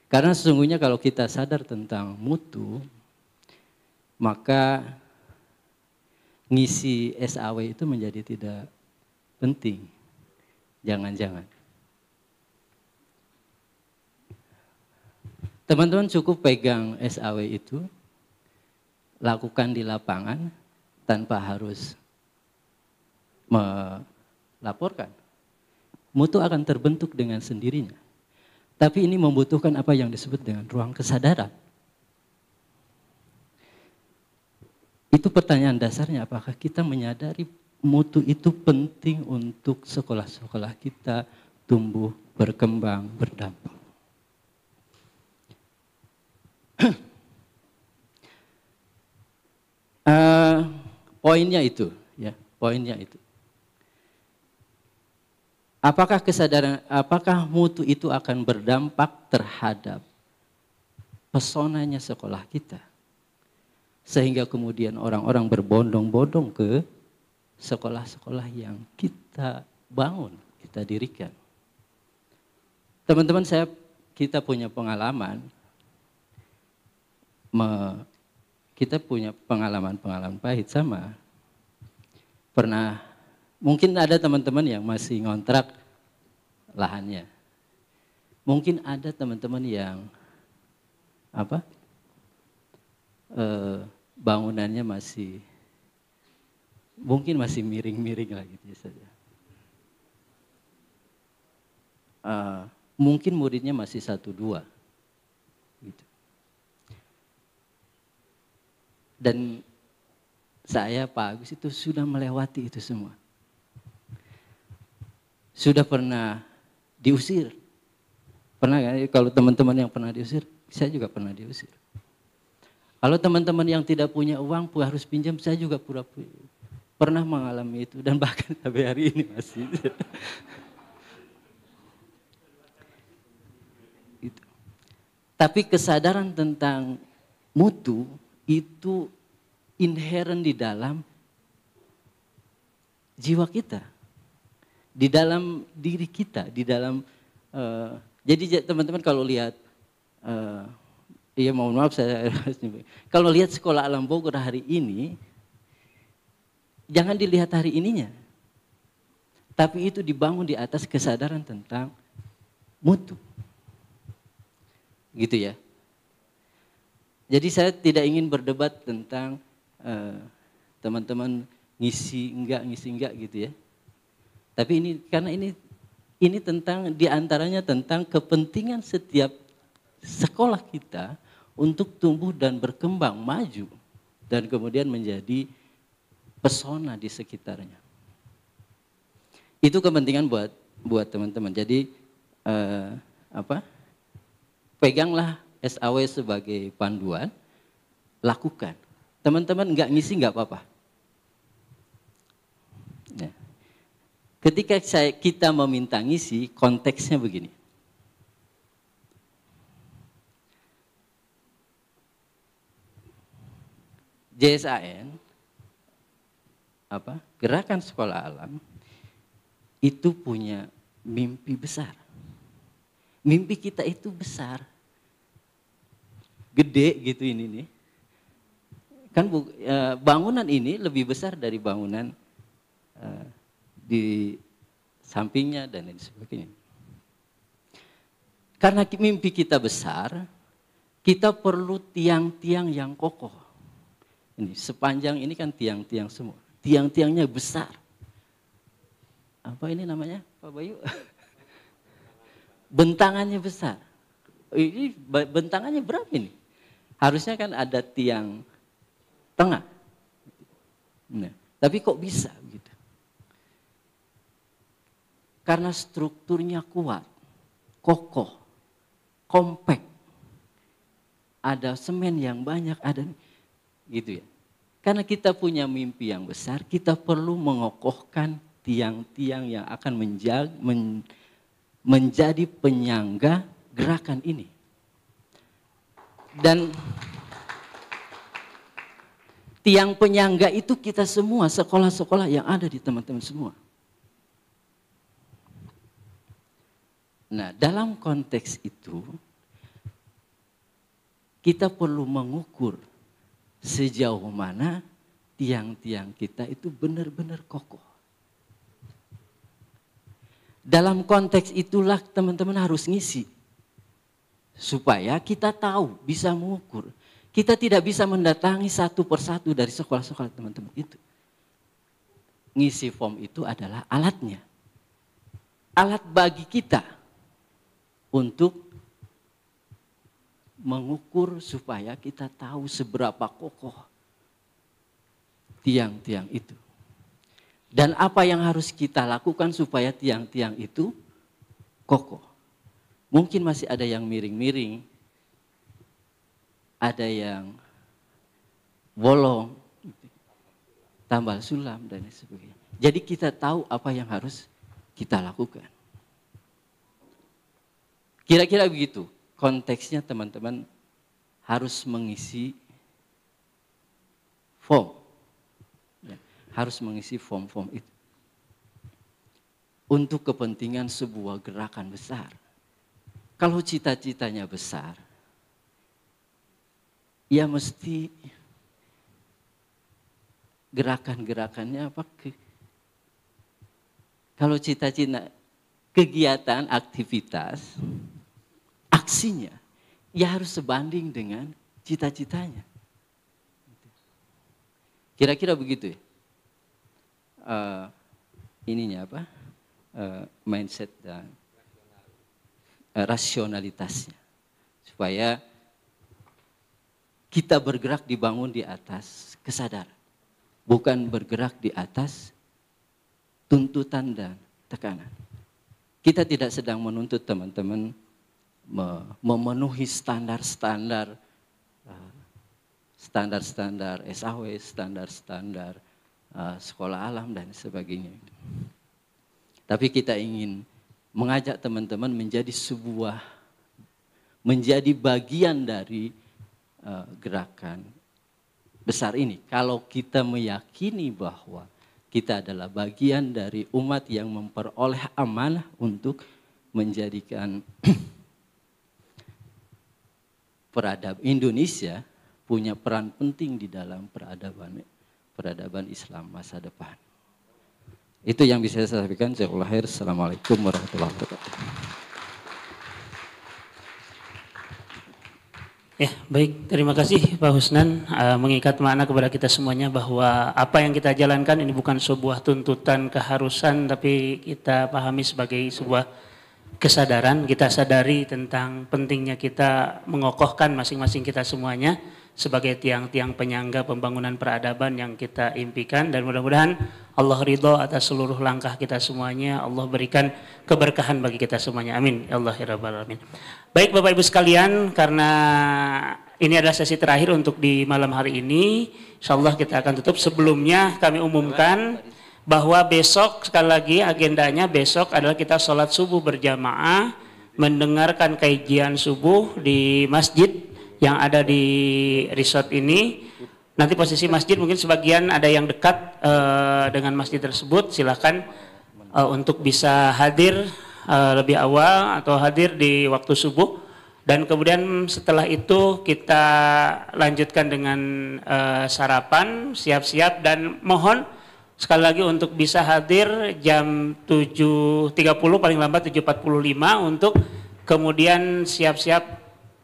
Karena sesungguhnya kalau kita sadar tentang mutu, maka ngisi SAW itu menjadi tidak penting. Jangan-jangan. Teman-teman cukup pegang SAW itu, lakukan di lapangan tanpa harus melaporkan. Mutu akan terbentuk dengan sendirinya. Tapi ini membutuhkan apa yang disebut dengan ruang kesadaran. Itu pertanyaan dasarnya, apakah kita menyadari mutu itu penting untuk sekolah-sekolah kita tumbuh, berkembang, berdampak. Poinnya itu, ya, poinnya itu. Apakah mutu itu akan berdampak terhadap pesonanya sekolah kita? Sehingga kemudian orang-orang berbondong-bondong ke sekolah-sekolah yang kita bangun, kita dirikan. Teman-teman, kita punya pengalaman, pengalaman pahit sama. Pernah, mungkin ada teman-teman yang masih ngontrak lahannya. Mungkin ada teman-teman yang bangunannya mungkin masih miring-miring lah gitu saja. Mungkin muridnya masih 1-2 gitu. Dan saya, Pak Agus, itu sudah melewati itu semua. Sudah pernah diusir. Pernah kan? Kalau teman-teman yang pernah diusir, saya juga pernah diusir. Kalau teman-teman yang tidak punya uang harus pinjam, saya juga pernah mengalami itu. Dan bahkan sampai hari ini masih. Itu. Tapi kesadaran tentang mutu itu inherent di dalam jiwa kita, di dalam diri kita, di dalam jadi teman-teman kalau lihat, mohon maaf saya kalau lihat Sekolah Alam Bogor hari ini, jangan dilihat hari ininya, tapi itu dibangun di atas kesadaran tentang mutu, gitu ya. Jadi saya tidak ingin berdebat tentang teman-teman ngisi enggak gitu ya. Tapi karena ini tentang diantaranya tentang kepentingan setiap sekolah kita untuk tumbuh dan berkembang maju dan kemudian menjadi pesona di sekitarnya. Itu kepentingan buat teman-teman. Jadi peganglah SAW sebagai panduan, lakukan. Teman-teman enggak ngisi enggak apa-apa. Nah, ketika kita meminta ngisi, konteksnya begini. JSAN, Gerakan Sekolah Alam, itu punya mimpi besar. Mimpi kita itu besar. Gede gitu ini nih. Kan bangunan ini lebih besar dari bangunan di sampingnya dan lain sebagainya. Karena mimpi kita besar, kita perlu tiang-tiang yang kokoh. Ini sepanjang ini kan tiang-tiang semua. Tiang-tiangnya besar. Apa ini namanya, Pak Bayu? Bentangannya besar. Ini bentangannya berapa ini? Harusnya kan ada tiang tengah. Nah, tapi kok bisa gitu? Karena strukturnya kuat, kokoh, kompak. Ada semen yang banyak, ada gitu ya. Karena kita punya mimpi yang besar, kita perlu mengokohkan tiang-tiang yang akan menjadi penyangga gerakan ini. Dan tiang penyangga itu kita semua, sekolah-sekolah yang ada di teman-teman semua. Nah, dalam konteks itu, kita perlu mengukur sejauh mana tiang-tiang kita itu benar-benar kokoh. Dalam konteks itulah teman-teman harus ngisi. Supaya kita tahu, bisa mengukur. Kita tidak bisa mendatangi satu persatu dari sekolah-sekolah teman-teman itu. Ngisi form itu adalah alatnya. Alat bagi kita untuk mengukur supaya kita tahu seberapa kokoh tiang-tiang itu. Dan apa yang harus kita lakukan supaya tiang-tiang itu kokoh. Mungkin masih ada yang miring-miring, ada yang bolong, tambal sulam dan sebagainya. Jadi kita tahu apa yang harus kita lakukan. Kira-kira begitu. Konteksnya teman-teman harus mengisi form. Ya, harus mengisi form-form itu. Untuk kepentingan sebuah gerakan besar. Kalau cita-citanya besar, ya mesti gerakan-gerakannya apa? Kalau cita-cita kegiatan, aktivitas, aksinya, ya harus sebanding dengan cita-citanya. Kira-kira begitu ya. Ininya apa? Mindset dan rasionalitasnya. Supaya kita bergerak dibangun di atas kesadaran. Bukan bergerak di atas tuntutan dan tekanan. Kita tidak sedang menuntut teman-teman memenuhi standar-standar SAW, standar-standar sekolah alam dan sebagainya. Tapi kita ingin mengajak teman-teman menjadi bagian dari gerakan besar ini. Kalau kita meyakini bahwa kita adalah bagian dari umat yang memperoleh amanah untuk menjadikan Indonesia punya peran penting di dalam peradaban Islam masa depan. Itu yang bisa saya sampaikan. Assalamualaikum warahmatullahi wabarakatuh. Ya, baik. Terima kasih Pak Husnan mengikat makna kepada kita semuanya bahwa apa yang kita jalankan ini bukan sebuah tuntutan keharusan, tapi kita pahami sebagai sebuah kesadaran. Kita sadari tentang pentingnya kita mengokohkan masing-masing kita semuanya sebagai tiang-tiang penyangga pembangunan peradaban yang kita impikan, dan mudah-mudahan Allah ridho atas seluruh langkah kita semuanya. Allah berikan keberkahan bagi kita semuanya. Amin. Ya Allah ya Rabbal Alamin. Baik Bapak Ibu sekalian, karena ini adalah sesi terakhir untuk di malam hari ini, insyaallah kita akan tutup. Sebelumnya kami umumkan bahwa besok, sekali lagi agendanya besok adalah kita sholat subuh berjamaah, mendengarkan kajian subuh di masjid yang ada di resort ini. Nanti posisi masjid mungkin sebagian ada yang dekat dengan masjid tersebut, silahkan untuk bisa hadir lebih awal atau hadir di waktu subuh, dan kemudian setelah itu kita lanjutkan dengan sarapan, siap-siap, dan mohon sekali lagi untuk bisa hadir jam 7.30 paling lambat 7.45 untuk kemudian siap-siap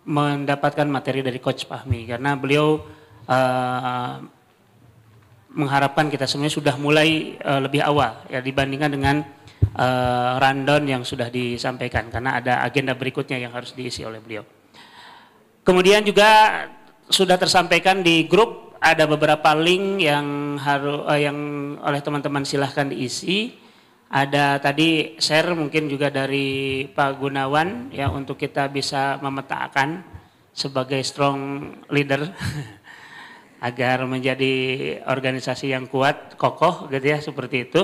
mendapatkan materi dari Coach Fahmi, karena beliau mengharapkan kita semuanya sudah mulai lebih awal ya dibandingkan dengan rundown yang sudah disampaikan, karena ada agenda berikutnya yang harus diisi oleh beliau. Kemudian juga sudah tersampaikan di grup ada beberapa link yang yang oleh teman-teman silahkan diisi. Ada tadi share mungkin juga dari Pak Gunawan ya untuk kita bisa memetakan sebagai strong leader agar menjadi organisasi yang kuat, kokoh gitu ya, seperti itu.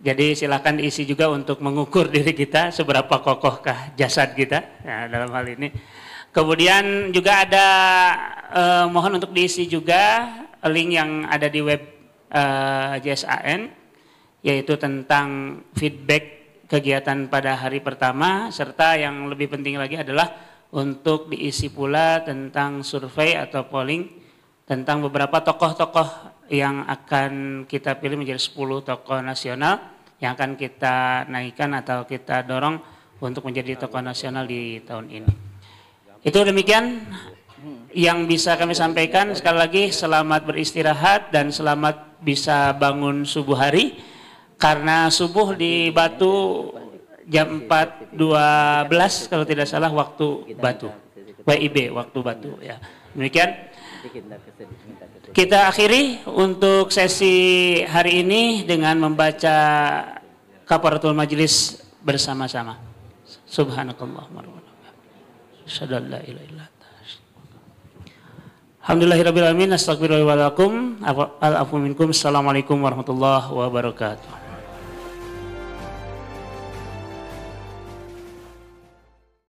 Jadi silakan diisi juga untuk mengukur diri kita seberapa kokohkah jasad kita ya, dalam hal ini. Kemudian juga ada mohon untuk diisi juga link yang ada di web JSAN, yaitu tentang feedback kegiatan pada hari pertama, serta yang lebih penting lagi adalah untuk diisi pula tentang survei atau polling tentang beberapa tokoh-tokoh yang akan kita pilih menjadi 10 tokoh nasional yang akan kita naikkan atau kita dorong untuk menjadi tokoh nasional di tahun ini. Itu demikian yang bisa kami sampaikan. Sekali lagi selamat beristirahat dan selamat bisa bangun subuh hari. Karena subuh di Batu jam 4.12 kalau tidak salah waktu Batu, WIB waktu Batu ya. Demikian kita akhiri untuk sesi hari ini dengan membaca kafaratul majlis bersama-sama. Subhanakallahumma wa bihamdika. Alhamdulillahirabbil alamin, astagfirullahaladzim, al-afu minkum, assalamualaikum warahmatullahi wabarakatuh.